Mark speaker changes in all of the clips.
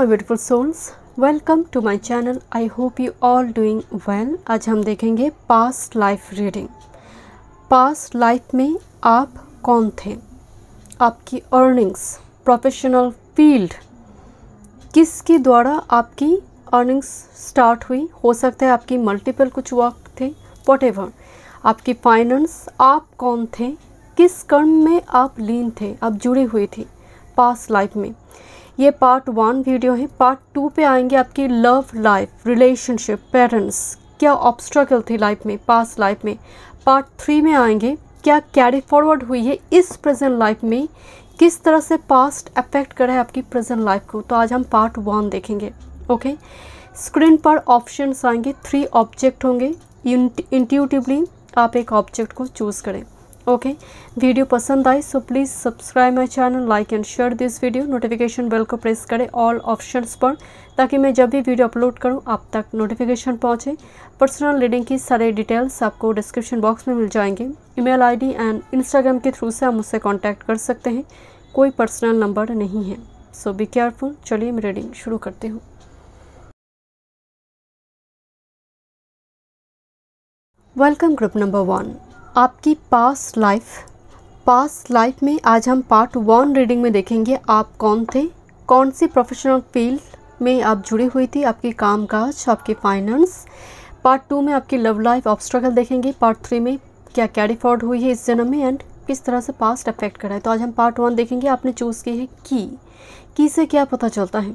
Speaker 1: My beautiful souls, welcome to my channel. I hope you all doing well. आज हम देखेंगे past life reading. Past life में आप कौन थे, आपकी अर्निंग्स, प्रोफेशनल फील्ड, किसके द्वारा आपकी अर्निंग्स स्टार्ट हुई, हो सकता है आपकी मल्टीपल कुछ वर्क थे, व्हाटएवर, आपकी फाइनेंस, आप कौन थे, किस कर्म में आप लीन थे, आप जुड़ी हुई थी पास्ट लाइफ में। ये पार्ट 1 वीडियो है। पार्ट 2 पे आएंगे आपकी लव लाइफ, रिलेशनशिप, पेरेंट्स, क्या ऑब्स्ट्रकल थी लाइफ में, पास्ट लाइफ में। पार्ट 3 में आएंगे क्या कैरी फॉरवर्ड हुई है इस प्रेजेंट लाइफ में, किस तरह से पास्ट अफेक्ट कर रहा है आपकी प्रेजेंट लाइफ को। तो आज हम पार्ट 1 देखेंगे। ओके, स्क्रीन पर ऑप्शंस आएंगे, 3 ऑब्जेक्ट होंगे। इंट्यूटिवली आप एक ऑब्जेक्ट को चूज़ करें। ओके, वीडियो पसंद आई so please subscribe my channel, like and share this video. Notification bell को प्रेस करें ऑल ऑप्शंस पर, ताकि मैं जब भी वीडियो अपलोड करूं आप तक नोटिफिकेशन पहुंचे। पर्सनल रीडिंग की सारे डिटेल्स आपको डिस्क्रिप्शन बॉक्स में मिल जाएंगे। ईमेल आईडी एंड इंस्टाग्राम के थ्रू से आप मुझसे कॉन्टैक्ट कर सकते हैं, कोई पर्सनल नंबर नहीं है, सो बी केयरफुल। चलिए मैं रीडिंग शुरू करती हूँ। वेलकम ग्रुप नंबर 1, आपकी पास्ट लाइफ। पास्ट लाइफ में आज हम पार्ट 1 रीडिंग में देखेंगे आप कौन थे, कौन सी प्रोफेशनल फील्ड में आप जुड़ी हुई थी, आपकी कामकाज, आपकी फाइनेंस। पार्ट 2 में आपकी लव लाइफ ऑब्स्ट्रकल देखेंगे। पार्ट 3 में क्या कैरी फॉरवर्ड हुई है इस जन्म में एंड किस तरह से पास्ट अफेक्ट करा है। तो आज हम पार्ट 1 देखेंगे। आपने चूज़ की है की से क्या पता चलता है,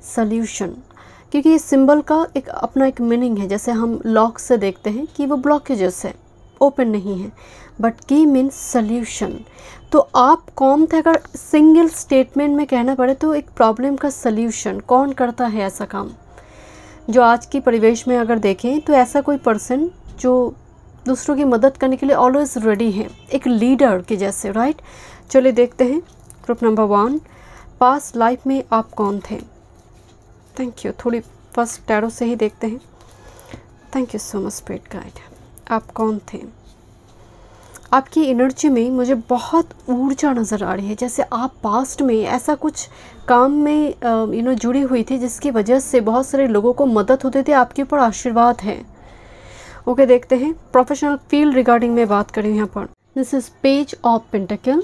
Speaker 1: सल्यूशन, क्योंकि ये सिंबल का एक अपना एक मीनिंग है। जैसे हम लॉक से देखते हैं कि वो ब्लॉकेजेस है, ओपन नहीं है, बट की मीन्स सल्यूशन। तो आप कौन थे, अगर सिंगल स्टेटमेंट में कहना पड़े तो एक प्रॉब्लम का सल्यूशन कौन करता है ऐसा काम। जो आज की परिवेश में अगर देखें तो ऐसा कोई पर्सन जो दूसरों की मदद करने के लिए ऑलवेज रेडी है, एक लीडर के जैसे, राइट। चलिए देखते हैं ग्रुप नंबर 1, पास्ट लाइफ में आप कौन थे। Thank you. थोड़ी फर्स्ट टैरो से ही देखते हैं। Thank you so much spirit guide. आप कौन थे, आपकी एनर्जी में मुझे बहुत ऊर्जा नज़र आ रही है, जैसे आप पास्ट में ऐसा कुछ काम में जुड़ी हुई थी जिसकी वजह से बहुत सारे लोगों को मदद होती थी, आपके ऊपर आशीर्वाद है। ओके, देखते हैं प्रोफेशनल फील्ड रिगार्डिंग में बात करें यहाँ पर। This is page of pentacle,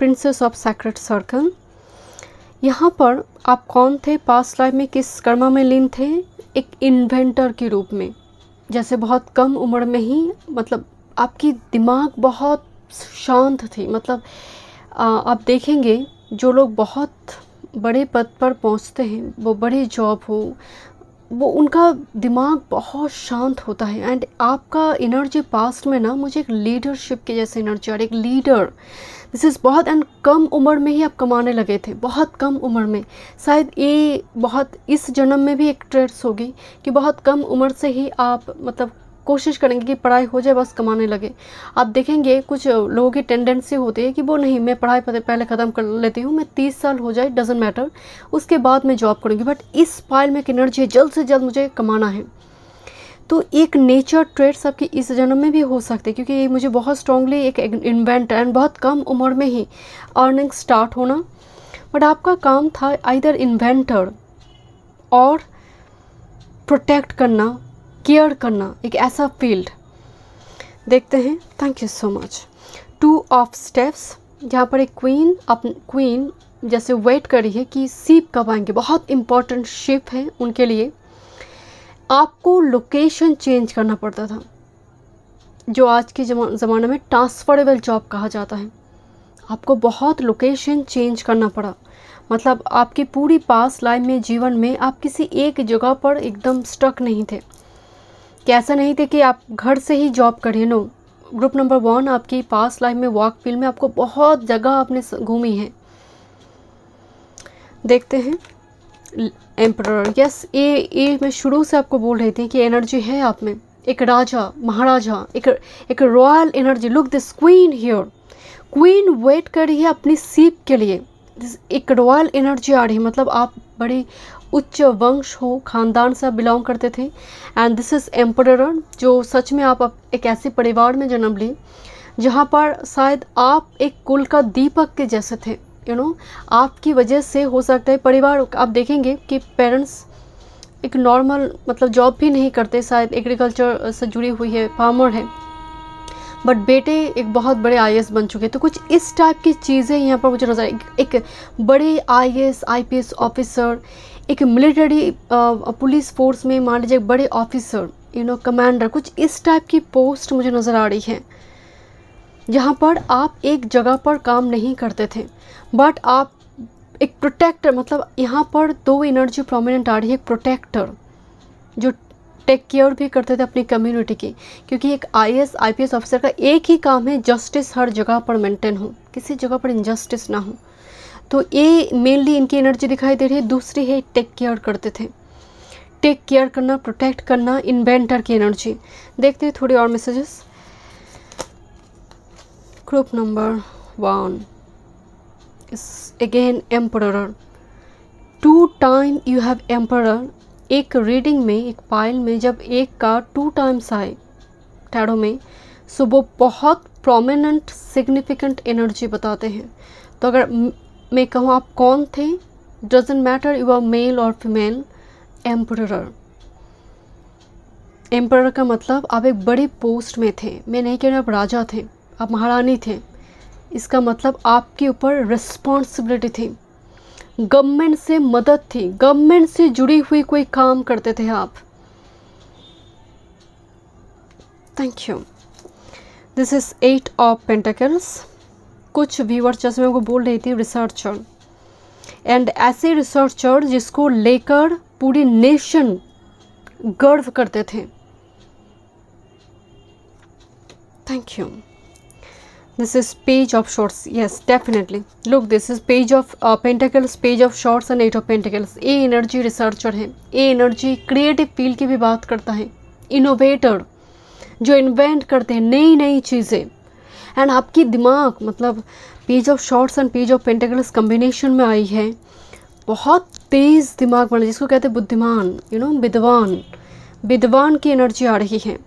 Speaker 1: princess of sacred circle. यहाँ पर आप कौन थे, पास्ट लाइफ में किस कर्म में लीन थे, एक इन्वेंटर के रूप में। जैसे बहुत कम उम्र में ही, मतलब आपकी दिमाग बहुत शांत थी। मतलब आप देखेंगे जो लोग बहुत बड़े पद पर पहुंचते हैं, वो बड़ी जॉब हो, वो उनका दिमाग बहुत शांत होता है। एंड आपका एनर्जी पास्ट में ना मुझे एक लीडरशिप के जैसे एनर्जी और एक लीडर, दिस इज़ बहुत, एंड कम उम्र में ही आप कमाने लगे थे, बहुत कम उम्र में। शायद ये बहुत इस जन्म में भी एक ट्रेड्स होगी कि बहुत कम उम्र से ही आप मतलब कोशिश करेंगे कि पढ़ाई हो जाए, बस कमाने लगे। आप देखेंगे कुछ लोगों की टेंडेंसी होती है कि वो नहीं, मैं पढ़ाई पहले ख़त्म कर लेती हूँ, मैं 30 साल हो जाए डजेंट मैटर, उसके बाद मैं जॉब करूँगी, बट इस फाइल में एक एनर्जी है, जल्द से जल्द मुझे कमाना है। तो एक नेचर ट्रेड्स आपकी इस जन्म में भी हो सकते हैं, क्योंकि ये मुझे बहुत स्ट्रांगली एक इन्वेंटर एंड बहुत कम उम्र में ही अर्निंग स्टार्ट होना। बट आपका काम था आइदर इन्वेंटर और प्रोटेक्ट करना, केयर करना, एक ऐसा फील्ड। देखते हैं। Thank you so much. 2 of steps, जहाँ पर एक क्वीन जैसे वेट कर रही है कि शिप कब आएंगे, बहुत इंपॉर्टेंट शिप है उनके लिए। आपको लोकेशन चेंज करना पड़ता था, जो आज के ज़माने में ट्रांसफरेबल जॉब कहा जाता है। आपको बहुत लोकेशन चेंज करना पड़ा। मतलब आपकी पूरी पास्ट लाइफ में, जीवन में आप किसी एक जगह पर एकदम स्टक नहीं थे, कि ऐसा नहीं थे कि आप घर से ही जॉब करिए। नो, ग्रुप नंबर 1 आपकी पास्ट लाइफ में वर्क फील्ड में आपको बहुत जगह आपने घूमी है। देखते हैं एम्परर। यस, ये मैं शुरू से आपको बोल रही थी कि एनर्जी है आप में, एक राजा, महाराजा, एक royal energy. Look this queen here, queen wait कर रही है अपनी सीप के लिए। एक रॉयल एनर्जी आ रही है, मतलब आप बड़ी उच्च वंश हो, खानदान से आप बिलोंग करते थे। एंड दिस इज़ एम्परर, जो सच में आप एक ऐसे परिवार में जन्म ली जहाँ पर शायद आप एक कुल का दीपक के जैसे थे, आपकी वजह से हो सकता है परिवार, आप देखेंगे कि पेरेंट्स एक नॉर्मल मतलब जॉब भी नहीं करते, शायद एग्रीकल्चर से जुड़ी हुई है, फार्मर है, बट बेटे एक बहुत बड़े आईएएस बन चुके हैं। तो कुछ इस टाइप की चीज़ें यहाँ पर मुझे नजर, एक बड़े आईएएस आईपीएस ऑफिसर, एक मिलिट्री पुलिस फोर्स में मान लीजिए बड़े ऑफिसर, कमांडर, कुछ इस टाइप की पोस्ट मुझे नज़र आ रही है, जहाँ पर आप एक जगह पर काम नहीं करते थे, बट आप एक प्रोटेक्टर, मतलब यहाँ पर दो एनर्जी प्रोमिनेंट आ रही है। एक प्रोटेक्टर जो टेक केयर भी करते थे अपनी कम्युनिटी की, क्योंकि एक आईएएस आईपीएस ऑफिसर का एक ही काम है, जस्टिस हर जगह पर मेंटेन हो, किसी जगह पर इनजस्टिस ना हो। तो ये मेनली इनकी एनर्जी दिखाई दे रही है। दूसरी है टेक केयर करते थे, टेक केयर करना, प्रोटेक्ट करना, इन्वेंटर की एनर्जी। देखते हैं थोड़ी और messages. Group number 1 is again emperor, 2 time you have emperor। एक रीडिंग में, एक पाइल में जब एक का 2 टाइम्स आए टैरो में, सो वो बहुत प्रोमिनेंट सिग्निफिकेंट एनर्जी बताते हैं। तो अगर मैं कहूँ आप कौन थे, doesn't matter you are male और फीमेल, एम्परर। एम्परर का मतलब आप एक बड़ी पोस्ट में थे। मैं नहीं कह रही आप राजा थे, आप महारानी थे। इसका मतलब आपके ऊपर रिस्पॉन्सिबिलिटी थी, गवर्नमेंट से मदद थी, गवर्नमेंट से जुड़ी हुई कोई काम करते थे आप। Thank you. This is 8 of pentacles. कुछ व्यूअर्स जैसे मैं को बोल रही थी रिसर्चर, एंड ऐसे रिसर्चर जिसको लेकर पूरी नेशन गर्व करते थे। Thank you. This is page of swords. Yes, definitely. Look, this is page of pentacles, page of swords and 8 of pentacles. ये एनर्जी रिसर्चर है, ये एनर्जी क्रिएटिव फील्ड की भी बात करता है, इनोवेटर जो इन्वेंट करते हैं नई नई चीज़ें। एंड आपकी दिमाग, मतलब page of shorts and page of pentacles combination में आई है, बहुत तेज़ दिमाग वाले, जिसको कहते हैं बुद्धिमान, विद्वान, विद्वान की एनर्जी आ रही है।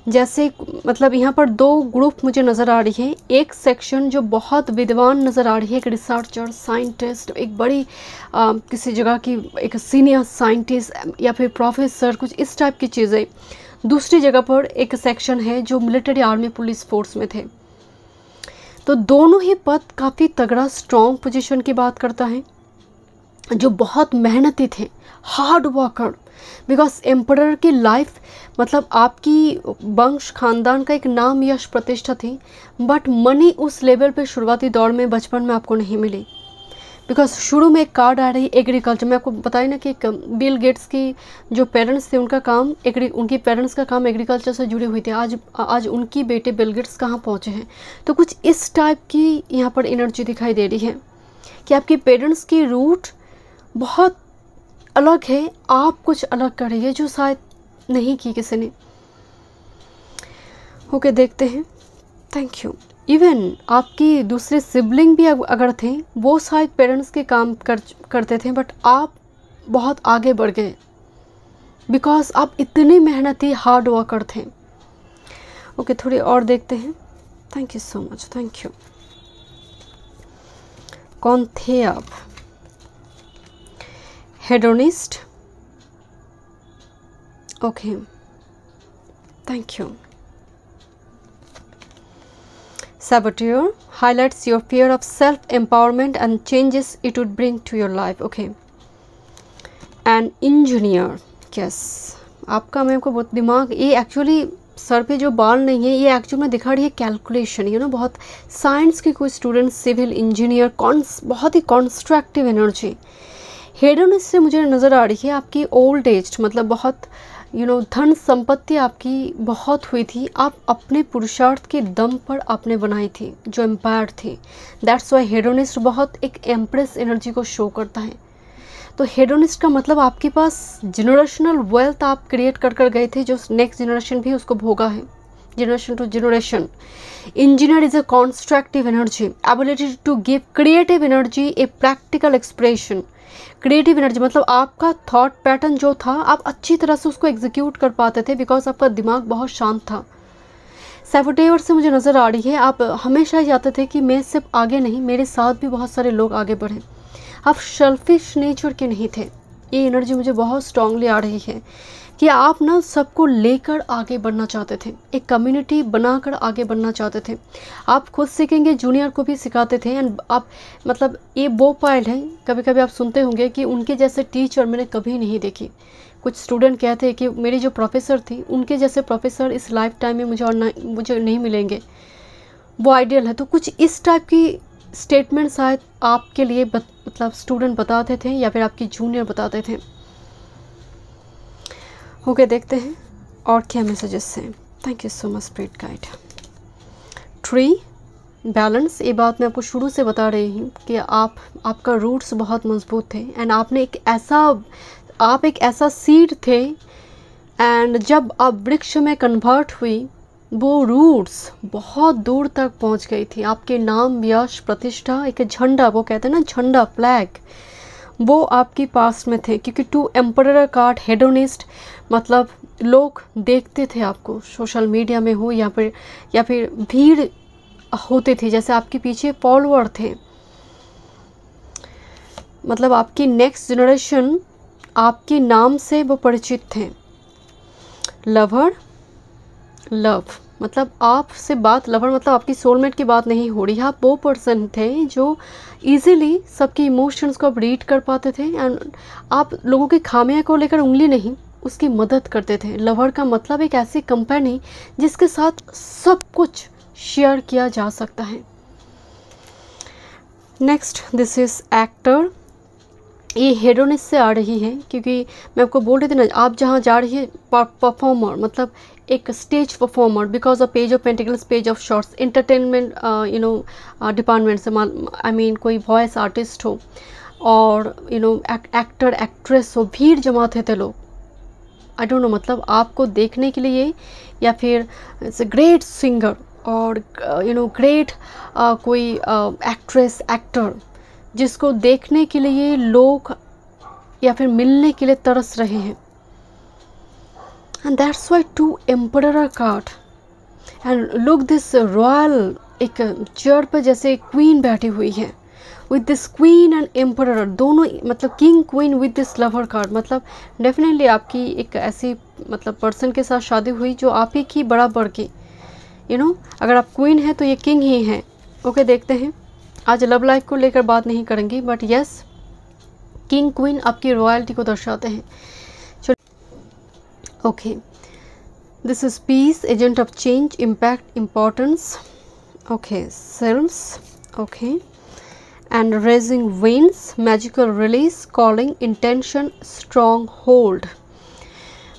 Speaker 1: जैसे मतलब यहाँ पर 2 ग्रुप मुझे नज़र आ रही है। एक सेक्शन जो बहुत विद्वान नज़र आ रही है, एक रिसर्चर, साइंटिस्ट, एक बड़ी किसी जगह की एक सीनियर साइंटिस्ट या फिर प्रोफेसर, कुछ इस टाइप की चीज़ें। दूसरी जगह पर एक सेक्शन है जो मिलिट्री, आर्मी, पुलिस फोर्स में थे। तो दोनों ही पद काफ़ी तगड़ा स्ट्रॉन्ग पोजीशन की बात करता है, जो बहुत मेहनती थे, हार्ड वर्कर। बिकॉज एम्परर की लाइफ, मतलब आपकी वंश खानदान का एक नाम, यश, प्रतिष्ठा थी, बट मनी उस लेवल पे शुरुआती दौर में, बचपन में आपको नहीं मिली। बिकॉज शुरू में एक कार्ड आ रही एग्रीकल्चर में, आपको बताया ना कि बिल गेट्स की जो पेरेंट्स थे उनका काम उनकी पेरेंट्स का काम एग्रीकल्चर से जुड़े हुए थे। आज उनकी बेटे बिल गेट्स कहाँ पहुँचे हैं। तो कुछ इस टाइप की यहाँ पर एनर्जी दिखाई दे रही है कि आपके पेरेंट्स की रूट बहुत अलग है, आप कुछ अलग कर रही है जो शायद नहीं की किसी ने। ओके, देखते हैं। Thank you. इवन आपकी दूसरे सिबलिंग भी अगर थे, वो शायद पेरेंट्स के काम करते थे, बट आप बहुत आगे बढ़ गए बिकॉज आप इतने मेहनती, हार्ड वर्कर थे। ओके, थोड़ी और देखते हैं। Thank you so much. Thank you. कौन थे आप? Hedonist. Okay, thank you. Saboteur highlights your fear of self-empowerment and changes it would bring to your life. Okay. And engineer, yes. आपका मेरे को बहुत दिमाग, ये एक्चुअली सर पे जो बाल नहीं है, ये एक्चुअली में दिखा रही है कैलकुलेशन, बहुत साइंस के कोई स्टूडेंट, सिविल इंजीनियर, बहुत ही कॉन्स्ट्रक्टिव एनर्जी। हेडोनिस्ट से मुझे नज़र आ रही है आपकी ओल्ड एज, मतलब बहुत धन संपत्ति आपकी बहुत हुई थी, आप अपने पुरुषार्थ के दम पर आपने बनाई थी, जो एम्पायर थी। दैट्स वाई हेडोनिस्ट बहुत एक एम्प्रेस एनर्जी को शो करता है। तो हेडोनिस्ट का मतलब आपके पास जनरेशनल वेल्थ आप क्रिएट कर गए थे, जो नेक्स्ट जनरेशन भी उसको भोगा है, generation to generation. Engineer is a constructive energy, ability to give creative energy a practical expression. Creative energy मतलब आपका थॉट पैटर्न जो था, आप अच्छी तरह से उसको एग्जीक्यूट कर पाते थे बिकॉज आपका दिमाग बहुत शांत था। सैबोटेयर से मुझे नज़र आ रही है आप हमेशा चाहते थे कि मैं सिर्फ आगे नहीं, मेरे साथ भी बहुत सारे लोग आगे बढ़ें। आप सेल्फिश नेचर के नहीं थे। ये एनर्जी मुझे बहुत स्ट्रांगली आ रही है कि आप ना सबको लेकर आगे बढ़ना चाहते थे, एक कम्युनिटी बनाकर आगे बढ़ना चाहते थे। आप खुद सीखेंगे, जूनियर को भी सिखाते थे। एंड आप मतलब ये वो पॉइंट है, कभी कभी आप सुनते होंगे कि उनके जैसे टीचर मैंने कभी नहीं देखी। कुछ स्टूडेंट कहते हैं कि मेरी जो प्रोफेसर थी उनके जैसे प्रोफेसर इस लाइफ टाइम में मुझे नहीं मिलेंगे, वो आइडियल है। तो कुछ इस टाइप की स्टेटमेंट शायद आपके लिए मतलब स्टूडेंट बताते थे या फिर आपकी जूनियर बताते थे। ओके, देखते हैं और क्या मैसेजेस हैं। Thank you so much spirit guide. Tree balance, ये बात मैं आपको शुरू से बता रही हूँ कि आपका रूट्स बहुत मजबूत थे एंड आप एक ऐसा सीड थे एंड जब आप वृक्ष में कन्वर्ट हुई वो रूट्स बहुत दूर तक पहुंच गई थी। आपके नाम, यश, प्रतिष्ठा, एक झंडा, वो कहते हैं ना झंडा, फ्लैग, वो आपकी पास में थे। क्योंकि 2 एम्परर कार्ड, हेडोनिस्ट, मतलब लोग देखते थे आपको, सोशल मीडिया में हो या फिर भीड़ होती थी, जैसे आपके पीछे फॉलोअर थे। मतलब आपकी नेक्स्ट जनरेशन आपके नाम से वो परिचित थे। लवर, लव मतलब आपसे बात, लवर मतलब आपकी सोलमेट की बात नहीं हो रही। आप वो पर्सन थे जो इजीली सबके इमोशंस को आप रीड कर पाते थे एंड आप लोगों की खामियां को लेकर उंगली नहीं, उसकी मदद करते थे। लवर का मतलब एक ऐसी कंपनी जिसके साथ सब कुछ शेयर किया जा सकता है। Next, this is actor. ये हेडोनिस से आ रही है क्योंकि मैं आपको बोल रही थी ना, आप जहाँ जा रही है परफॉर्मर, मतलब एक stage performer, because of page of pentacles, page of shorts, entertainment department से, आई मीन कोई वॉइस आर्टिस्ट हो और एक्टर एक्ट्रेस हो, भीड़ जमाते थे लोग। आई डोंट नो, मतलब आपको देखने के लिए या फिर इट्स अ ग्रेट सिंगर और ग्रेट कोई एक्ट्रेस एक्टर जिसको देखने के लिए लोग या फिर मिलने के लिए तरस रहे हैं। And that's why 2 emperor card and look this royal, एक चेयर पर जैसे क्वीन बैठी हुई है with this queen and emperor, दोनों मतलब king queen with this lover card. मतलब डेफिनेटली आपकी एक ऐसी मतलब पर्सन के साथ शादी हुई जो आप ही की बराबर की, अगर आप क्वीन है तो ये किंग ही हैं। ओके, देखते हैं। आज लव लाइफ को लेकर बात नहीं करेंगी, बट यस, किंग क्वीन आपकी रॉयल्टी को दर्शाते हैं। Okay, this is peace, agent of change, impact, importance, okay, sails, okay, and raging winds, magical release, calling, intention, stronghold.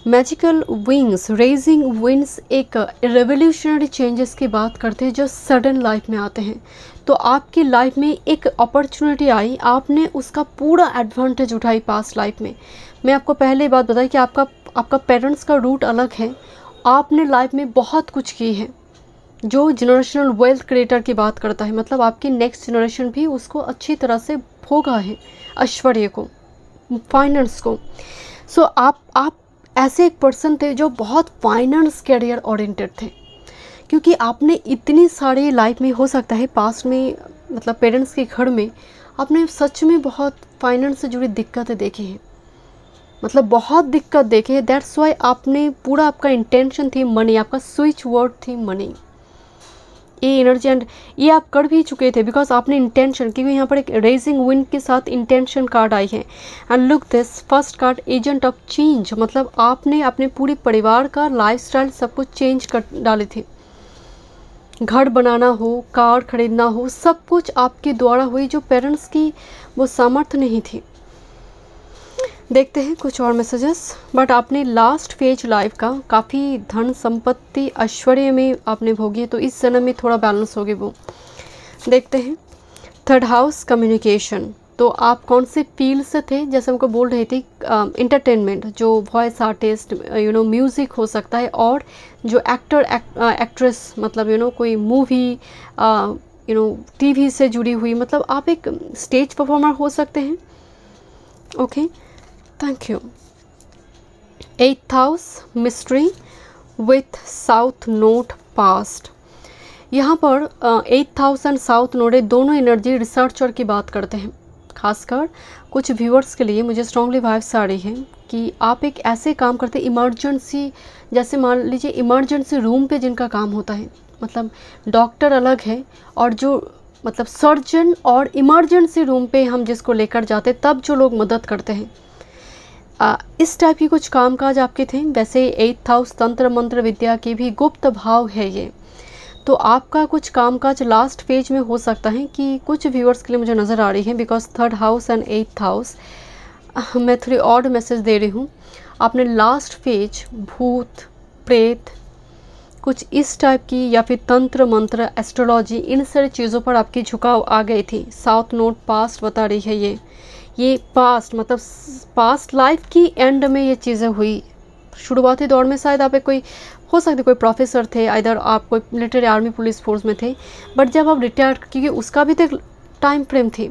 Speaker 1: Magical wings, raging winds एक रेवोल्यूशनरी चेंजेस की बात करते हैं जो सडन लाइफ में आते हैं। तो आपकी लाइफ में एक अपॉर्चुनिटी आई, आपने उसका पूरा एडवांटेज उठाई पास्ट लाइफ में। मैं आपको पहले बात बताई कि आपका पेरेंट्स का रूट अलग है, आपने लाइफ में बहुत कुछ की है जो जनरेशनल वेल्थ क्रिएटर की बात करता है। मतलब आपकी नेक्स्ट जनरेशन भी उसको अच्छी तरह से भोगा है, ऐश्वर्य को, फाइनेंस को। सो आप ऐसे एक पर्सन थे जो बहुत फाइनेंस कैरियर ओरिएंटेड थे, क्योंकि आपने इतनी सारी लाइफ में, हो सकता है पास्ट में, मतलब पेरेंट्स के घर में आपने सच में बहुत फाइनेंस से जुड़ी दिक्कतें देखी हैं, मतलब बहुत दिक्कत देखी है। दैट्स वाई आपने पूरा, आपका इंटेंशन थी मनी, आपका स्विच वर्ड थी मनी। ये एनर्जी एंड ये आप कर भी चुके थे बिकॉज आपने इंटेंशन, क्योंकि यहाँ पर एक रेजिंग विंड के साथ इंटेंशन कार्ड आई है। And look this first card, agent of change, मतलब आपने अपने पूरे परिवार का लाइफस्टाइल सब कुछ चेंज कर डाले थे। घर बनाना हो, कार खरीदना हो, सब कुछ आपके द्वारा हुई जो पेरेंट्स की वो सामर्थ्य नहीं थी। देखते हैं कुछ और मैसेजेस। बट आपने लास्ट फेज लाइफ का काफ़ी धन संपत्ति ऐश्वर्य में आपने भोगी है, तो इस जन्म में थोड़ा बैलेंस होगी वो। देखते हैं थर्ड हाउस, कम्युनिकेशन। तो आप कौन से फील्ड से थे, जैसे हमको बोल रही थी इंटरटेनमेंट, जो वॉइस आर्टिस्ट, म्यूज़िक हो सकता है, और जो एक्टर एक्ट्रेस, मतलब कोई मूवी टीवी से जुड़ी हुई, मतलब आप एक स्टेज परफॉर्मर हो सकते हैं। Okay, thank you. 8th house, mystery with south note past. यहाँ पर 8th house and south node दोनों एनर्जी रिसर्चर की बात करते हैं। खासकर कुछ व्यूअर्स के लिए मुझे स्ट्रांगली वाइब्स आ रही हैं कि आप एक ऐसे काम करते इमरजेंसी, जैसे मान लीजिए इमरजेंसी रूम पे जिनका काम होता है, मतलब डॉक्टर अलग है और जो मतलब सर्जन और इमरजेंसी रूम पे हम जिसको लेकर जाते तब जो लोग मदद करते हैं, इस टाइप की कुछ कामकाज आपके थे। वैसे 8th हाउस तंत्र मंत्र विद्या की भी गुप्त भाव है ये, तो आपका कुछ कामकाज लास्ट फेज में हो सकता है कि कुछ व्यूअर्स के लिए मुझे नज़र आ रही है, because 3rd house and 8th house, मैं थोड़ी ऑड मैसेज दे रही हूँ। आपने लास्ट फेज भूत प्रेत कुछ इस टाइप की या फिर तंत्र मंत्र एस्ट्रोलॉजी इन सारी चीज़ों पर आपकी झुकाव आ गई थी। साउथ नोड पास्ट बता रही है ये पास्ट मतलब पास्ट लाइफ की एंड में ये चीज़ें हुई। शुरुआती दौर में शायद आप एक कोई हो सकते कोई प्रोफेसर थे, इधर आप कोई मिलिट्री आर्मी पुलिस फोर्स में थे, बट जब आप रिटायर, क्योंकि उसका भी तो एक टाइम फ्रेम थी,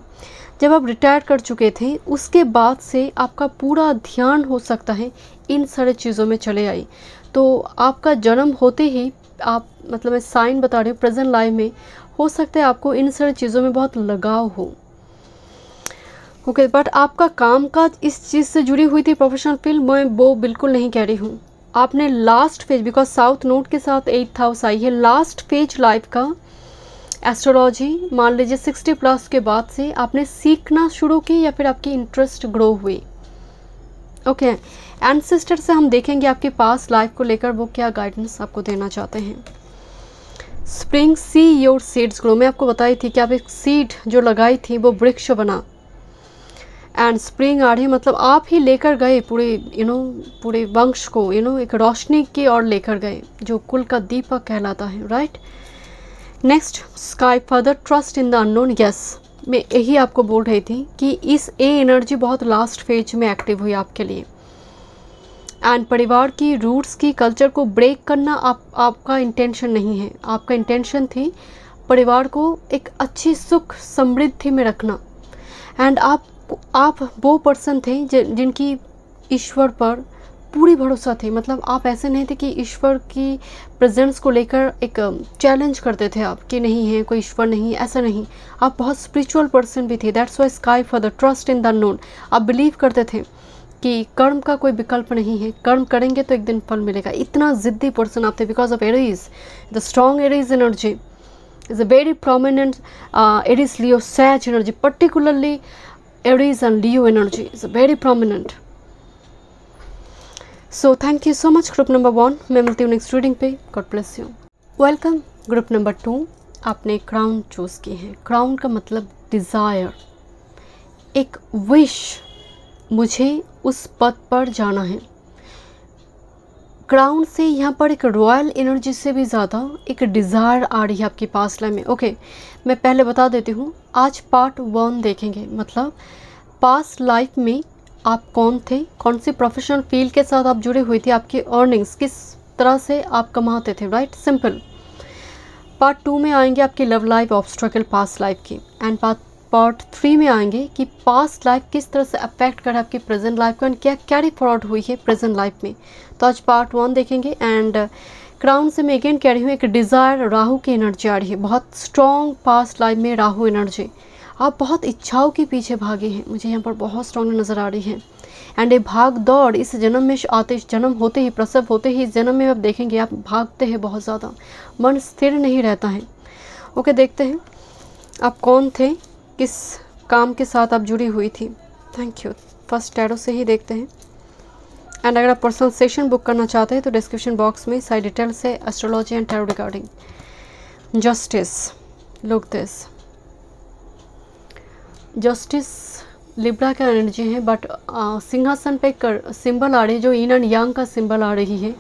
Speaker 1: जब आप रिटायर कर चुके थे उसके बाद से आपका पूरा ध्यान हो सकता है इन सारे चीज़ों में चले आई। तो आपका जन्म होते ही आप मतलब मैं साइन बता रही हूँ प्रेजेंट लाइफ में हो सकता है आपको इन सारी चीज़ों में बहुत लगाव हो। ओके, बट आपका कामकाज इस चीज़ से जुड़ी हुई थी प्रोफेशनल फील्ड, मैं वो बिल्कुल नहीं कह रही हूँ। आपने last phase, because south node के साथ 8th हाउस आई है, लास्ट फेज लाइफ का एस्ट्रोलॉजी मान लीजिए 60+ के बाद से आपने सीखना शुरू की या फिर आपकी इंटरेस्ट ग्रो हुई। ओके, एंसेस्टर से हम देखेंगे आपके पास लाइफ को लेकर वो क्या गाइडेंस आपको देना चाहते हैं। Spring see your seeds grow, मैं आपको बताई थी कि आप एक सीड जो लगाई थी वो वृक्ष बना, एंड स्प्रिंग आ रही मतलब आप ही लेकर गए पूरे पूरे वंश को एक रोशनी की ओर लेकर गए जो कुल का दीपक कहलाता है, right. Next sky further trust in the unknown, yes मैं यही आपको बोल रही थी कि इस ए एनर्जी बहुत लास्ट फेज में एक्टिव हुई आपके लिए। एंड परिवार की रूट्स की कल्चर को ब्रेक करना आपका इंटेंशन नहीं है, आपका इंटेंशन थी परिवार को एक अच्छी सुख समृद्धि में रखना। एंड आप वो पर्सन थे जिनकी ईश्वर पर पूरी भरोसा थी, मतलब आप ऐसे नहीं थे कि ईश्वर की प्रेजेंस को लेकर एक चैलेंज करते थे आप कि नहीं है कोई ईश्वर नहीं, ऐसा नहीं, आप बहुत स्पिरिचुअल पर्सन भी थे। That's why sky for the trust in the unknown, आप बिलीव करते थे कि कर्म का कोई विकल्प नहीं है, कर्म करेंगे तो एक दिन फल मिलेगा। इतना जिद्दी पर्सन आप थे because of Aries, the strong Aries energy is a very prominent Aries Leo Sag energy, particularly Aries and Leo energy is very prominent. So thank you so much group number 1, मैं मिलती हूँ next reading पे। God bless you. Welcome group number 2, आपने crown choose की है। Crown का मतलब desire, एक विश, मुझे उस पद पर जाना है। क्राउन से यहाँ पर एक रॉयल एनर्जी से भी ज़्यादा एक डिज़ायर आ रही है आपकी पास्ट लाइफ में। ओके, मैं पहले बता देती हूँ, आज पार्ट 1 देखेंगे, मतलब पास्ट लाइफ में आप कौन थे, कौन सी प्रोफेशनल फील्ड के साथ आप जुड़े हुए थे, आपकी अर्निंग्स किस तरह से आप कमाते थे, राइट, सिंपल। पार्ट 2 में आएंगे आपकी लव लाइफ ऑब्स्ट्रकल पास्ट लाइफ की, एंड पार्ट 3 में आएंगे कि पास्ट लाइफ किस तरह से अफेक्ट कर आपकी प्रेजेंट लाइफ को एंड क्या कैरी फॉरवर्ड हुई है प्रेजेंट लाइफ में। तो आज पार्ट 1 देखेंगे। एंड क्राउन से मैं अगेन कह रही हूँ एक डिज़ायर, राहु की एनर्जी आ रही है, बहुत स्ट्रॉन्ग पास्ट लाइफ में राहु एनर्जी, आप बहुत इच्छाओं के पीछे भागे हैं, मुझे यहाँ पर बहुत स्ट्रॉन्ग नज़र आ रही है। एंड ये भाग दौड़ इस जन्म में आते, जन्म होते ही, प्रसव होते ही, इस जन्म में आप देखेंगे आप भागते हैं बहुत ज़्यादा, मन स्थिर नहीं रहता है। ओके, देखते हैं आप कौन थे, किस काम के साथ आप जुड़ी हुई थी। Thank you. फर्स्ट टैरो से ही देखते हैं। एंड अगर आप पर्सनल सेशन बुक करना चाहते हैं तो डिस्क्रिप्शन बॉक्स में सारी डिटेल से astrology and tarot regarding justice, look this, justice Libra का एनर्जी है, बट सिंहासन पे एक सिंबल आ रही है जो इन एंड यांग का सिंबल आ रही है।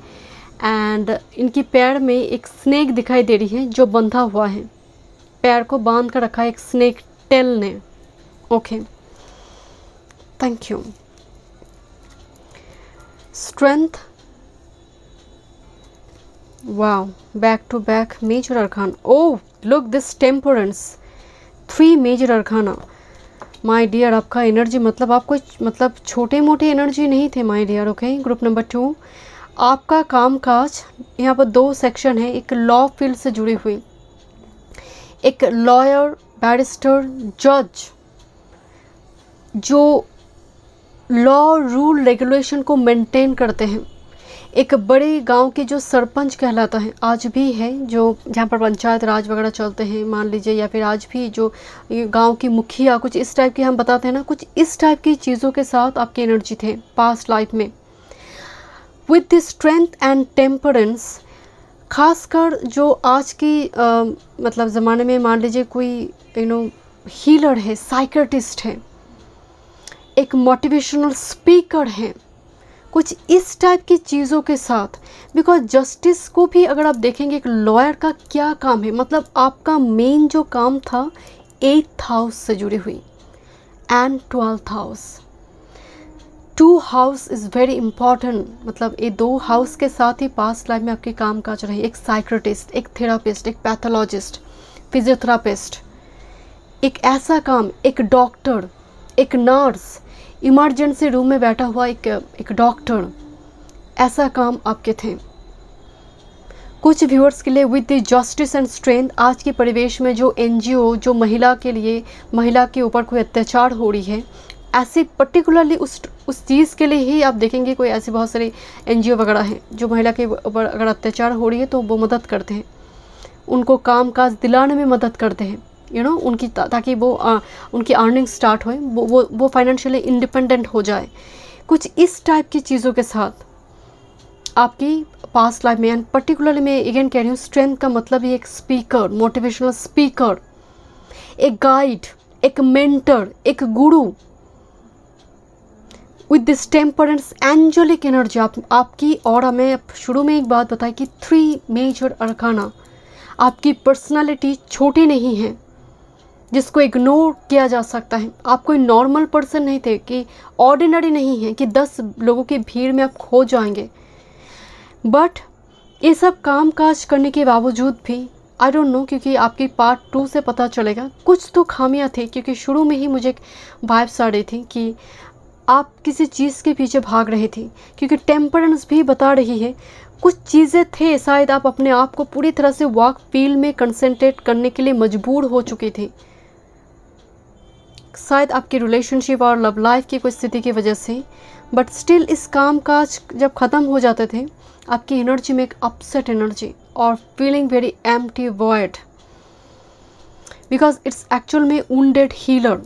Speaker 1: एंड इनकी पैर में एक स्नेक दिखाई दे रही है जो बंधा हुआ है, पैर को बांध कर रखा है एक स्नेक टेल ने। Okay, thank you. Strength, wow, back to back major arcana, oh look this, temperance, 3 major arcana. My dear, आपका एनर्जी मतलब आप कोई मतलब छोटे मोटे एनर्जी नहीं थे my dear. Okay, group number 2, आपका कामकाज, यहाँ पर 2 सेक्शन है, एक लॉ फील्ड से जुड़ी हुई, एक लॉयर, बैरिस्टर, जज जो लॉ रूल रेगुलेशन को मेंटेन करते हैं, एक बड़े गांव के जो सरपंच कहलाता है, आज भी है जो जहाँ पर पंचायत राज वगैरह चलते हैं मान लीजिए, या फिर आज भी जो गांव की मुखिया, कुछ इस टाइप की हम बताते हैं ना, कुछ इस टाइप की चीज़ों के साथ आपकी एनर्जी थे पास्ट लाइफ में। With the strength and temperance, खासकर जो आज की मतलब ज़माने में मान लीजिए कोई हीलर है, साइकियाट्रिस्ट है, एक मोटिवेशनल स्पीकर है, कुछ इस टाइप की चीज़ों के साथ। बिकॉज जस्टिस को भी अगर आप देखेंगे, एक लॉयर का क्या काम है, मतलब आपका मेन जो काम था 8th हाउस से जुड़ी हुई and 12th house. 2 house is very important, मतलब ये 2 हाउस के साथ ही पास्ट लाइफ में आपके काम काज रहे। एक साइकियाट्रिस्ट, एक थेरापिस्ट, एक पैथोलॉजिस्ट, फिजियोथेरापिस्ट, एक ऐसा काम, एक डॉक्टर, एक नर्स, इमरजेंसी रूम में बैठा हुआ एक डॉक्टर, ऐसा काम आपके थे। कुछ व्यूअर्स के लिए with the justice and strength, आज के परिवेश में जो एनजीओ जो महिला के लिए, महिला के ऊपर कोई अत्याचार हो रही है, ऐसी पर्टिकुलरली उस चीज़ के लिए ही आप देखेंगे कोई ऐसी बहुत सारी एनजीओ वगैरह हैं जो महिला के ऊपर अगर अत्याचार हो रही है तो वो मदद करते हैं, उनको काम काज दिलाने में मदद करते हैं, उनकी ताकि वो उनकी अर्निंग स्टार्ट होए, वो फाइनेंशियली इंडिपेंडेंट हो जाए। कुछ इस टाइप की चीज़ों के साथ आपकी पास्ट लाइफ में, एंड पर्टिकुलरली मैं अगेन कह रही हूँ, स्ट्रेंथ का मतलब ही एक स्पीकर, मोटिवेशनल स्पीकर, एक गाइड, एक मेंटर, एक guru with this temperance, angelic energy आपकी। और हमें शुरू में एक बात बताई कि 3 मेजर अरकाना, आपकी पर्सनालिटी छोटी नहीं है जिसको इग्नोर किया जा सकता है। आप कोई नॉर्मल पर्सन नहीं थे, कि ऑर्डिनरी नहीं है कि 10 लोगों की भीड़ में आप खो जाएंगे। बट ये सब काम काज करने के बावजूद भी आई डोंट नो, क्योंकि आपकी पार्ट 2 से पता चलेगा कुछ तो खामियां थी, क्योंकि शुरू में ही मुझे वाइब्स आ रही थी कि आप किसी चीज़ के पीछे भाग रहे थे, क्योंकि टेम्परेंस भी बता रही है कुछ चीज़ें थे, शायद आप अपने आप को पूरी तरह से वर्क फील्ड में कंसंट्रेट करने के लिए मजबूर हो चुकी थी, शायद आपकी रिलेशनशिप और लव लाइफ की कोई स्थिति की वजह से। बट स्टिल इस काम काज जब ख़त्म हो जाते थे, आपकी एनर्जी में एक अपसेट एनर्जी और feeling very empty void, because its actual में वुंडेड हीलर।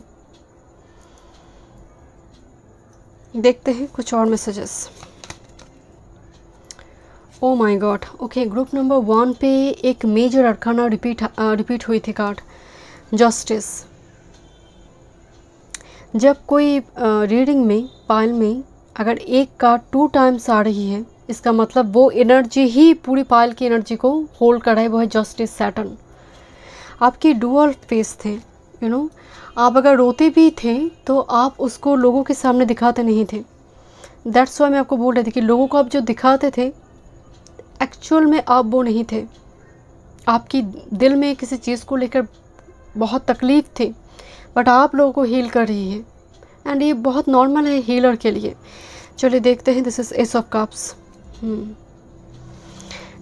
Speaker 1: देखते हैं कुछ और messages. Oh my God, okay, group number 1 पे एक मेजर अरकाना रिपीट हुई थी कार्ड, जस्टिस। जब कोई रीडिंग में, पाइल में अगर एक कार्ड 2 टाइम्स आ रही है, इसका मतलब वो एनर्जी ही पूरी पाइल की एनर्जी को होल्ड कर रहा है, वो है जस्टिस सैटर्न। आपकी डुअल फेस थे, आप अगर रोते भी थे तो आप उसको लोगों के सामने दिखाते नहीं थे। दैट्स वाई मैं आपको बोल रही थी कि लोगों को आप जो दिखाते थे, एक्चुअल में आप वो नहीं थे। आपकी दिल में किसी चीज़ को लेकर बहुत तकलीफ़ थी, बट आप लोगों को हील कर रही है, एंड ये बहुत नॉर्मल है हीलर के लिए। चलिए देखते हैं, this is ace of cups.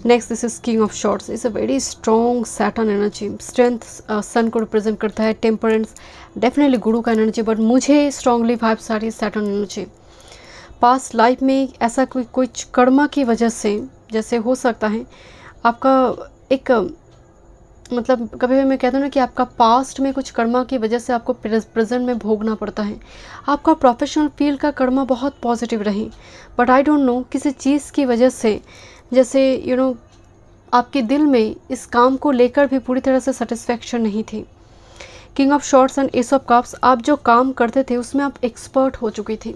Speaker 1: Next, this is king of swords. Is a very strong Saturn energy. Strength sun को रिप्रेजेंट करता है, टेम्परेंस डेफिनेटली गुरु का एनर्जी, बट मुझे स्ट्रांगली वाइब्स आ रही है सैटर्न एनर्जी। पास्ट लाइफ में ऐसा कोई कर्मा की वजह से, जैसे हो सकता है आपका एक मतलब कभी भी मैं कहता हूँ ना कि आपका पास्ट में कुछ कर्मा की वजह से आपको प्रेजेंट में भोगना पड़ता है। आपका प्रोफेशनल फील्ड का कर्मा बहुत पॉजिटिव रही, बट आई डोंट नो किसी चीज़ की वजह से, जैसे आपके दिल में इस काम को लेकर भी पूरी तरह से सेटिस्फेक्शन नहीं थी। King of shorts and S of cups, आप जो काम करते थे उसमें आप एक्सपर्ट हो चुकी थी।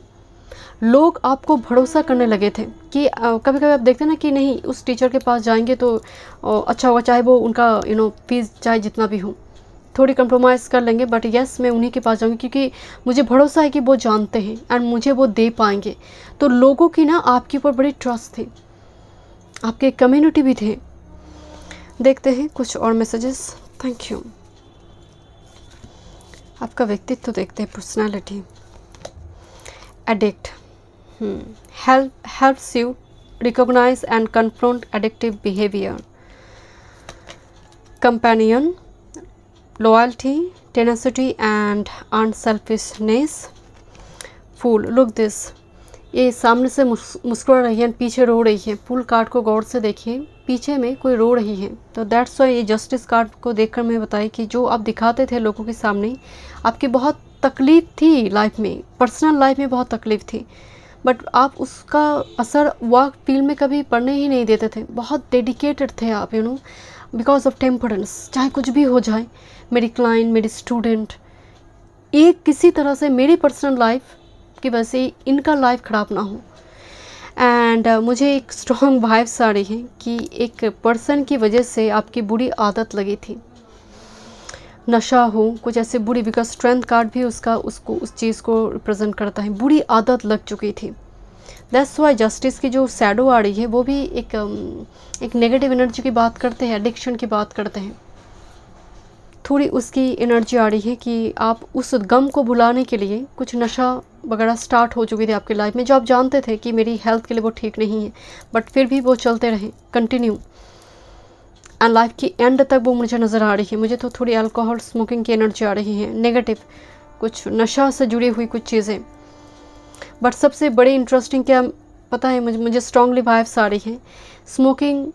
Speaker 1: लोग आपको भरोसा करने लगे थे कि कभी कभी आप देखते हैं ना कि नहीं, उस टीचर के पास जाएंगे तो अच्छा होगा, चाहे वो उनका फीस चाहे जितना भी हो, थोड़ी कंप्रोमाइज़ कर लेंगे, बट यस मैं उन्हीं के पास जाऊंगी क्योंकि मुझे भरोसा है कि वो जानते हैं एंड मुझे वो दे पाएंगे। तो लोगों की ना आपके ऊपर बड़ी ट्रस्ट थी, आपके कम्युनिटी भी थे। देखते हैं कुछ और मैसेजेस। Thank you. आपका व्यक्तित्व देखते हैं, personality. Addict, helps you recognize and confront addictive behavior. Companion, loyalty, tenacity and unselfishness. Fool, look this. ये सामने से मुस्कुरा रही है, पीछे रो रही है। फूल कार्ड को गौर से देखिए, पीछे में कोई रो रही है। तो दैट्स वाई ये जस्टिस कार्ड को देखकर मैं बताई कि जो आप दिखाते थे लोगों के सामने, आपकी बहुत तकलीफ़ थी लाइफ में, पर्सनल लाइफ में बहुत तकलीफ़ थी, बट आप उसका असर वर्क फील्ड में कभी पड़ने ही नहीं देते थे। बहुत डेडिकेटेड थे आप, you know, because of temperance. चाहे कुछ भी हो जाए, मेरी क्लाइंट, मेरी स्टूडेंट, ये किसी तरह से मेरी पर्सनल लाइफ की वजह से इनका लाइफ ख़राब ना हो। एंड मुझे एक स्ट्रॉन्ग वाइब्स आ रही है कि एक पर्सन की वजह से आपकी बुरी आदत लगी थी, नशा हो, कुछ ऐसे बुरी, बिकॉज स्ट्रेंथ कार्ड भी उसका उसको उस चीज़ को रिप्रेजेंट करता है, बुरी आदत लग चुकी थी। दैट्स वाई जस्टिस की जो शैडो आ रही है वो भी एक नेगेटिव एनर्जी की बात करते हैं, एडिक्शन की बात करते हैं। थोड़ी उसकी एनर्जी आ रही है कि आप उस गम को भुलाने के लिए कुछ नशा वगैरह स्टार्ट हो चुकी थी आपकी लाइफ में, जो आप जानते थे कि मेरी हेल्थ के लिए वो ठीक नहीं है, बट फिर भी वो चलते रहे, कंटिन्यू, एंड लाइफ की एंड तक वो मुझे नज़र आ रही है। मुझे तो थोड़ी अल्कोहल स्मोकिंग की एनर्जी आ रही है, नेगेटिव, कुछ नशा से जुड़ी हुई कुछ चीज़ें। बट सबसे बड़ी इंटरेस्टिंग क्या पता है, मुझे स्ट्रांगली वाइब्स आ रही है, स्मोकिंग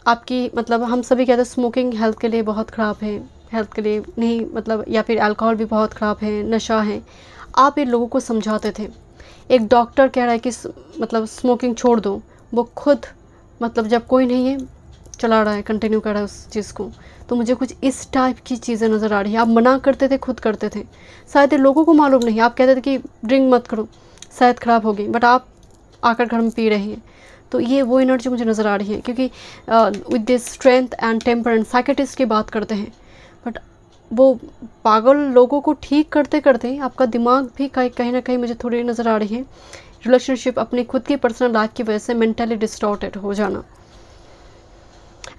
Speaker 1: आपकी, मतलब हम सभी कहते हैं स्मोकिंग हेल्थ के लिए बहुत ख़राब है, हेल्थ के लिए नहीं, मतलब, या फिर अल्कोहल भी बहुत ख़राब है, नशा है। आप इन लोगों को समझाते थे। एक डॉक्टर कह रहा है कि मतलब स्मोकिंग छोड़ दो, वो खुद, मतलब जब कोई नहीं है, चला रहा है, कंटिन्यू कर रहा है उस चीज़ को। तो मुझे कुछ इस टाइप की चीज़ें नज़र आ रही है। आप मना करते थे, खुद करते थे, शायद लोगों को मालूम नहीं। आप कहते थे कि ड्रिंक मत करो, शायद ख़राब होगी, बट आप आकर घर में पी रहे हैं। तो ये वो एनर्जी मुझे नज़र आ रही है, क्योंकि with this strength and temperance, psychiatrist की बात करते हैं, बट वो पागल लोगों को ठीक करते करते आपका दिमाग भी कहीं ना कहीं मुझे थोड़ी नज़र आ रही है, रिलेशनशिप, अपनी खुद की पर्सनल लाइफ की वजह से मेंटली डिस्टॉर्टेड हो जाना।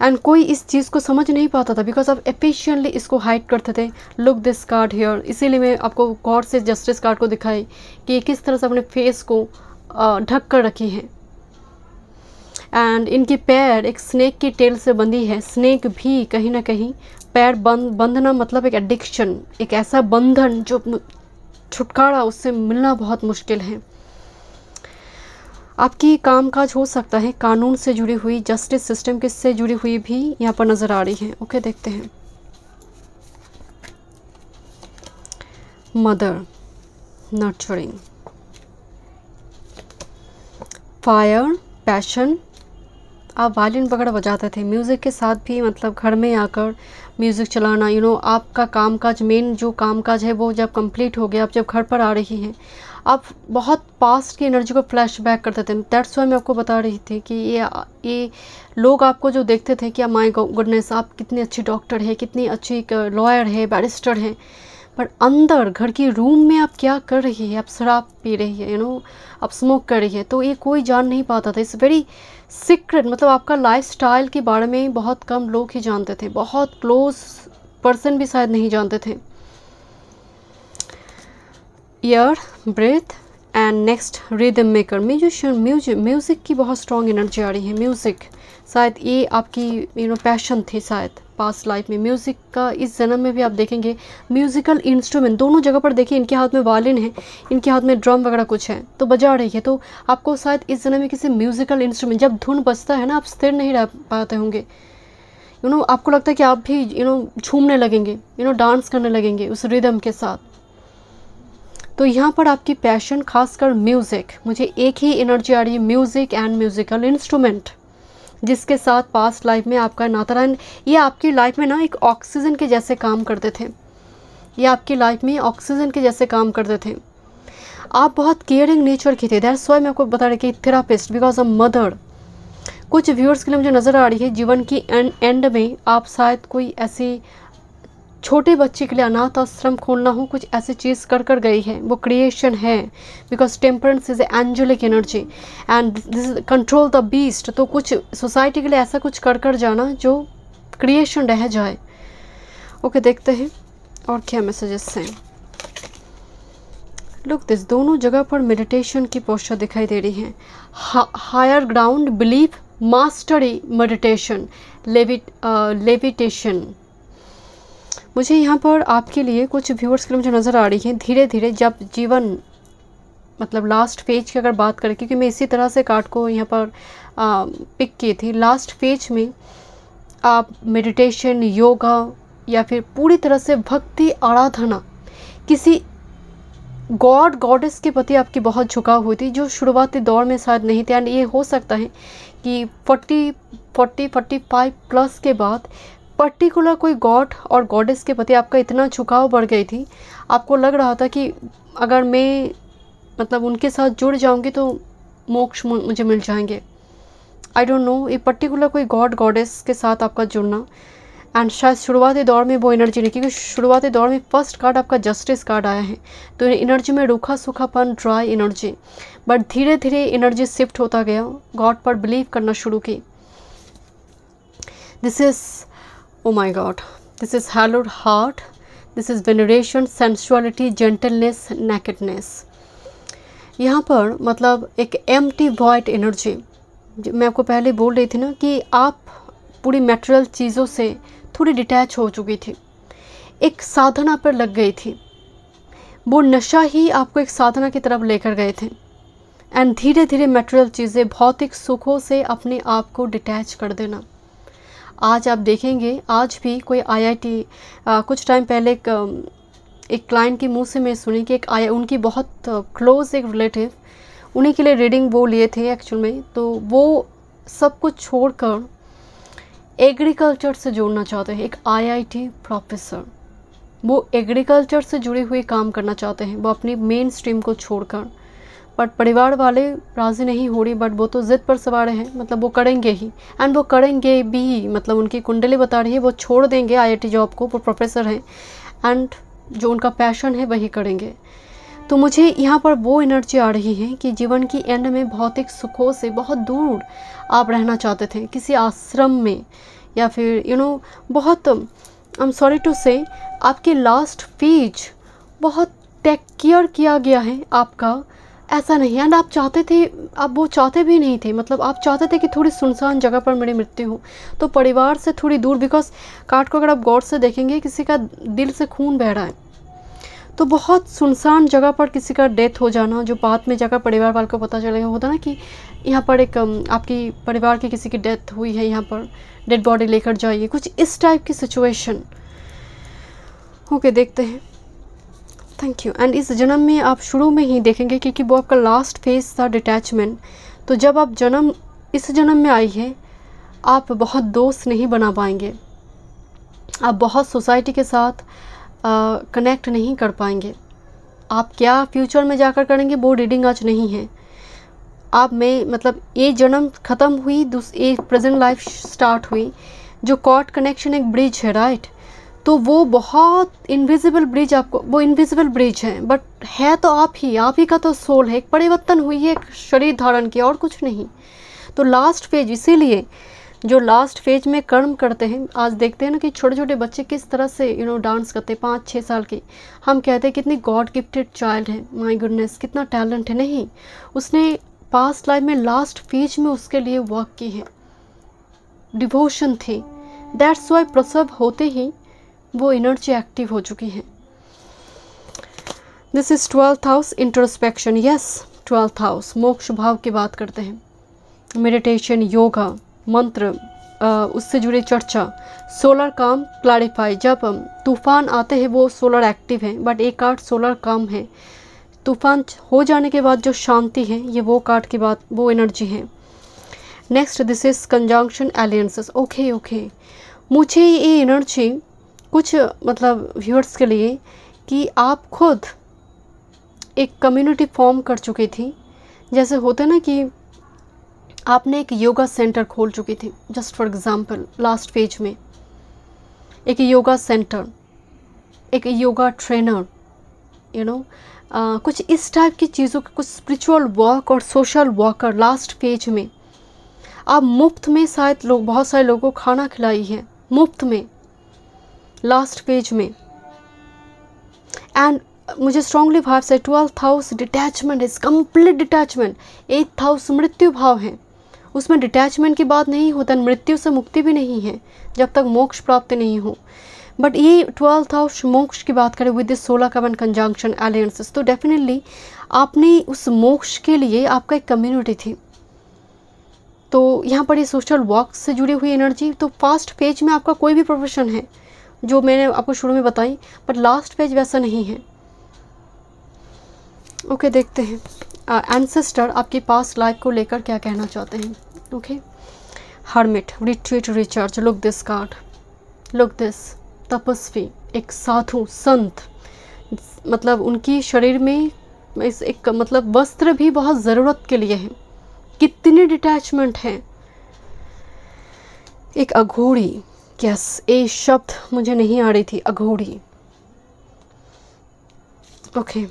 Speaker 1: एंड कोई इस चीज़ को समझ नहीं पाता था, बिकॉज आप एफिशिएंटली इसको हाइड करते थे। लुक दिस कार्ड हियर, इसीलिए मैं आपको गॉड से जस्टिस कार्ड को दिखाई कि किस तरह से अपने फेस को ढक कर रखी है। एंड इनकी पैर एक स्नेक की टेल से बंधी है। स्नेक भी कहीं ना कहीं पैर बंधना मतलब एक एडिक्शन, एक ऐसा बंधन जो छुटकारा उससे मिलना बहुत मुश्किल है। आपकी कामकाज हो सकता है कानून से जुड़ी हुई, जस्टिस सिस्टम के से जुड़ी हुई भी यहाँ पर नज़र आ रही है। ओके, देखते हैं। Mother, nurturing, fire, passion. आप वायलिन वगैरह बजाते थे, म्यूज़िक के साथ भी, मतलब घर में आकर म्यूज़िक चलाना, यू नो, आपका कामकाज, मेन जो कामकाज है वो जब कंप्लीट हो गया, आप जब घर पर आ रही हैं, आप बहुत पास्ट की एनर्जी को फ्लैशबैक करते थे। दैट्स वाई मैं आपको बता रही थी कि ये लोग आपको जो देखते थे कि माय गुडनेस, आप कितनी अच्छी डॉक्टर है, कितनी अच्छी लॉयर है, बैरिस्टर है, पर अंदर घर की रूम में आप क्या कर रही है? आप शराब पी रही है, यू नो, आप स्मोक कर रही है। तो ये कोई जान नहीं पाता था। इट्स वेरी सीक्रेट, मतलब आपका लाइफस्टाइल के बारे में बहुत कम लोग ही जानते थे, बहुत क्लोज पर्सन भी शायद नहीं जानते थे। Ear, breath and next rhythm maker, musician, music की बहुत स्ट्रॉन्ग एनर्जी आ रही है। म्यूज़िक शायद ये आपकी, यू नो, पैशन थी शायद पास्ट लाइफ में। म्यूज़िक का इस जन्म में भी आप देखेंगे। म्यूज़िकल इंस्ट्रूमेंट दोनों जगह पर देखिए, इनके हाथ में वायलिन है, इनके हाथ में ड्रम वगैरह कुछ है, तो बजा रही है। तो आपको शायद इस जन्म में किसी म्यूज़िकल इंस्ट्रूमेंट, जब धुन बजता है ना, आप स्थिर नहीं रह पाते होंगे, यू नो, आपको लगता है कि आप भी, यू नो, झूमने लगेंगे, यू नो, डांस करने लगेंगे उस रिदम के साथ। तो यहाँ पर आपकी पैशन, खासकर म्यूज़िक, मुझे एक ही एनर्जी आ रही है, म्यूज़िक एंड म्यूज़िकल इंस्ट्रूमेंट, जिसके साथ पास्ट लाइफ में आपका नाता रहा। ये आपकी लाइफ में ना एक ऑक्सीजन के जैसे काम करते थे। ये आपकी लाइफ में ऑक्सीजन के जैसे काम करते थे। आप बहुत केयरिंग नेचर की थे। दैट्स वाई मैं आपको बता रही कि थेरापिस्ट, बिकॉज ऑफ मदर। कुछ व्यूअर्स के लिए मुझे नज़र आ रही है जीवन की एंड में आप शायद कोई ऐसी छोटे बच्चे के लिए अनाथ आश्रम खोलना हो, कुछ ऐसी चीज़ कर गई है, वो क्रिएशन है, because temperance is angelic energy and this is control the beast. तो कुछ सोसाइटी के लिए ऐसा कुछ कर जाना जो क्रिएशन रह जाए। ओके, देखते हैं और क्या मैसेजेस हैं। लुक दिस, दोनों जगह पर मेडिटेशन की पोस्चर दिखाई दे रही है। Higher ground, belief, mastery, meditation, levitation. मुझे यहाँ पर आपके लिए कुछ व्यूअर्स के लिए मुझे नज़र आ रही है, धीरे धीरे जब जीवन मतलब लास्ट फेज की अगर बात करें, क्योंकि मैं इसी तरह से कार्ड को यहाँ पर पिक की थी, लास्ट फेज में आप मेडिटेशन, योगा या फिर पूरी तरह से भक्ति, आराधना, किसी गॉड गॉडेस के प्रति आपकी बहुत झुकाव हुई थी, जो शुरुआती दौर में शायद नहीं थे। एंड ये हो सकता है कि 45 प्लस के बाद पर्टिकुलर कोई गॉड और गॉडेस के प्रति आपका इतना झुकाव बढ़ गई थी, आपको लग रहा था कि अगर मैं मतलब उनके साथ जुड़ जाऊंगी तो मोक्ष मुझे मिल जाएंगे। आई डोंट नो, ये पर्टिकुलर कोई गॉड गॉडेस के साथ आपका जुड़ना। एंड शायद शुरुआती दौर में वो एनर्जी नहीं, क्योंकि शुरुआती दौर में फर्स्ट कार्ड आपका जस्टिस कार्ड आया है, तो एनर्जी में रूखा सूखापन, ड्राई एनर्जी। बट धीरे धीरे एनर्जी शिफ्ट होता गया, गॉड पर बिलीव करना शुरू की। This is, oh my god, this is haloed heart, this is veneration, sensuality, gentleness, nakedness. यहाँ पर मतलब एक एम्प्टी वॉइड एनर्जी, मैं आपको पहले बोल रही थी ना कि आप पूरी मटेरियल चीज़ों से थोड़ी डिटैच हो चुकी थी, एक साधना पर लग गई थी, वो नशा ही आपको एक साधना की तरफ लेकर गए थे। एंड धीरे धीरे मटेरियल चीज़ें, भौतिक सुखों से अपने आप को डिटैच कर देना। आज आप देखेंगे, आज भी कोई आईआईटी, कुछ टाइम पहले एक क्लाइंट की मुंह से मैं सुनी कि उनकी बहुत क्लोज एक रिलेटिव, उन्हीं के लिए रीडिंग वो लिए थे एक्चुअल में, तो वो सब कुछ छोड़कर एग्रीकल्चर से जोड़ना चाहते हैं। एक आईआईटी प्रोफेसर, वो एग्रीकल्चर से जुड़े हुए काम करना चाहते हैं, वो अपनी मेन स्ट्रीम को छोड़कर। बट परिवार वाले राज़ी नहीं हो रही, बट वो तो ज़िद पर सवार हैं, मतलब वो करेंगे ही, एंड वो करेंगे भी, मतलब उनकी कुंडली बता रही है वो छोड़ देंगे आईआईटी जॉब को, वो प्रोफेसर हैं, एंड जो उनका पैशन है वही करेंगे। तो मुझे यहाँ पर वो एनर्जी आ रही है कि जीवन की एंड में भौतिक सुखों से बहुत दूर आप रहना चाहते थे, किसी आश्रम में, या फिर बहुत, आई एम सॉरी टू से, आपके लास्ट फेज बहुत टेक केयर किया गया है आपका, ऐसा नहीं। एंड आप चाहते थे, आप वो चाहते भी नहीं थे, मतलब आप चाहते थे कि थोड़ी सुनसान जगह पर मेरी मृत्यु हो, तो परिवार से थोड़ी दूर, बिकॉज कार्ड को अगर आप गौर से देखेंगे, किसी का दिल से खून बह रहा है, तो बहुत सुनसान जगह पर किसी का डेथ हो जाना, जो बाद में जाकर परिवार वालों को पता चलेगा, होता ना कि यहाँ पर एक आपकी परिवार की किसी की डेथ हुई है, यहाँ पर डेड बॉडी लेकर जाइए, कुछ इस टाइप की सिचुएशन। ओके, देखते हैं। Thank you. एंड इस जन्म में आप शुरू में ही देखेंगे, क्योंकि वो आपका लास्ट फेज था डिटैचमेंट, तो जब आप इस जन्म में आई है, आप बहुत दोस्त नहीं बना पाएंगे, आप बहुत सोसाइटी के साथ कनेक्ट नहीं कर पाएंगे। आप क्या फ्यूचर में जाकर करेंगे वो रीडिंग आज नहीं है। आप में मतलब ये जन्म ख़त्म हुई, ये प्रेजेंट लाइफ स्टार्ट हुई, जो कॉर्ड कनेक्शन एक ब्रिज है, राइट, तो वो बहुत इनविजिबल ब्रिज, आपको वो इनविजिबल ब्रिज है, बट है तो आप ही का तो सोल है, एक परिवर्तन हुई है, एक शरीर धारण किया, और कुछ नहीं। तो लास्ट फेज, इसीलिए जो लास्ट फेज में कर्म करते हैं, आज देखते हैं ना कि छोटे छोटे बच्चे किस तरह से डांस करते हैं, 5-6 साल के, हम कहते हैं कितनी गॉड गिफ्टेड चाइल्ड है, माय गुडनेस कितना टैलेंट है। नहीं, उसने पास्ट लाइफ में लास्ट फेज में उसके लिए वर्क की है, डिवोशन थी, दैट्स वाई प्रसव होते ही वो एनर्जी एक्टिव हो चुकी है। This is 12th house, introspection, yes 12th house, मोक्ष भाव की बात करते हैं, मेडिटेशन, योगा, मंत्र, उससे जुड़ी चर्चा, सोलर काम, क्लैरिफाई। जब तूफान आते हैं वो सोलर एक्टिव है, बट एक कार्ड सोलर काम है, तूफान हो जाने के बाद जो शांति है, ये वो कार्ड की बात, वो एनर्जी है। Next, this is conjunction, alliances. Okay, मुझे ये एनर्जी कुछ मतलब व्यूअर्स के लिए कि आप खुद एक कम्युनिटी फॉर्म कर चुकी थी, जैसे होता है ना कि आपने एक योगा सेंटर खोल चुकी थी, just for example last phase में एक योगा सेंटर, एक योगा ट्रेनर, कुछ इस टाइप की चीज़ों के, कुछ स्पिरिचुअल वर्क और सोशल वर्कर लास्ट फेज में आप मुफ्त में, शायद लोग, बहुत सारे लोगों को खाना खिलाई है मुफ्त में लास्ट फेज में। एंड मुझे स्ट्रांगली भाव से 12th house detachment is complete detachment. 8th house मृत्यु भाव है, उसमें डिटैचमेंट की बात नहीं होता, मृत्यु से मुक्ति भी नहीं है जब तक मोक्ष प्राप्ति नहीं हो। बट ये 12th हाउस मोक्ष की बात करें विद दिस 16 कवन कंजंक्शन अलायंसेस, तो डेफिनेटली आपने उस मोक्ष के लिए आपका एक कम्युनिटी थी। तो यहाँ पर ये सोशल वर्क से जुड़ी हुई एनर्जी। तो फर्स्ट पेज में आपका कोई भी प्रोफेशन है जो मैंने आपको शुरू में बताई, बट लास्ट पेज वैसा नहीं है। ओके, देखते हैं एंसेस्टर आपकी पास्ट लाइफ को लेकर क्या कहना चाहते हैं। Okay, hermit, retreat, recharge. Look this card, look this, तपस्वी, एक साधु संत, मतलब उनकी शरीर में इस एक मतलब वस्त्र भी बहुत ज़रूरत के लिए है। कितनी डिटैचमेंट है। एक अघोड़ी, यस, ये शब्द मुझे नहीं आ रही थी, अघोड़ी। Okay,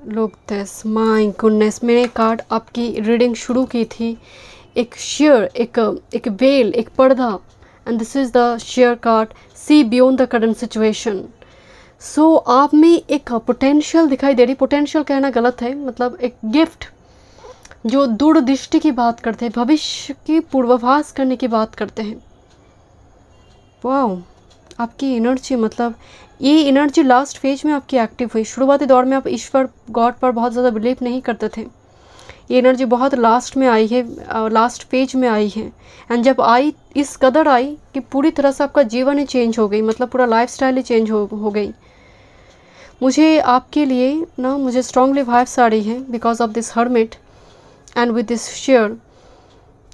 Speaker 1: look this, my goodness. मैंने कार्ड आपकी रीडिंग शुरू की थी, एक शेयर, एक वेल, एक पर्दा, and this is the share card, see beyond the current situation. So आप में एक पोटेंशियल दिखाई दे रही, पोटेंशियल कहना गलत है, मतलब एक गिफ्ट जो दूरदृष्टि की बात करते हैं, भविष्य की पूर्वाभास करने की बात करते हैं। वाओ, आपकी एनर्जी, मतलब ये एनर्जी लास्ट फेज में आपकी एक्टिव हुई। शुरुआती दौर में आप ईश्वर गॉड पर बहुत ज़्यादा बिलीव नहीं करते थे, ये एनर्जी बहुत लास्ट में आई है, लास्ट पेज में आई है। एंड जब आई, इस कदर आई कि पूरी तरह से आपका जीवन ही चेंज हो गई, मतलब पूरा लाइफस्टाइल ही चेंज हो गई। मुझे आपके लिए ना, मुझे स्ट्रांगली वाइब्स आ रही है because of this hermit and with this share,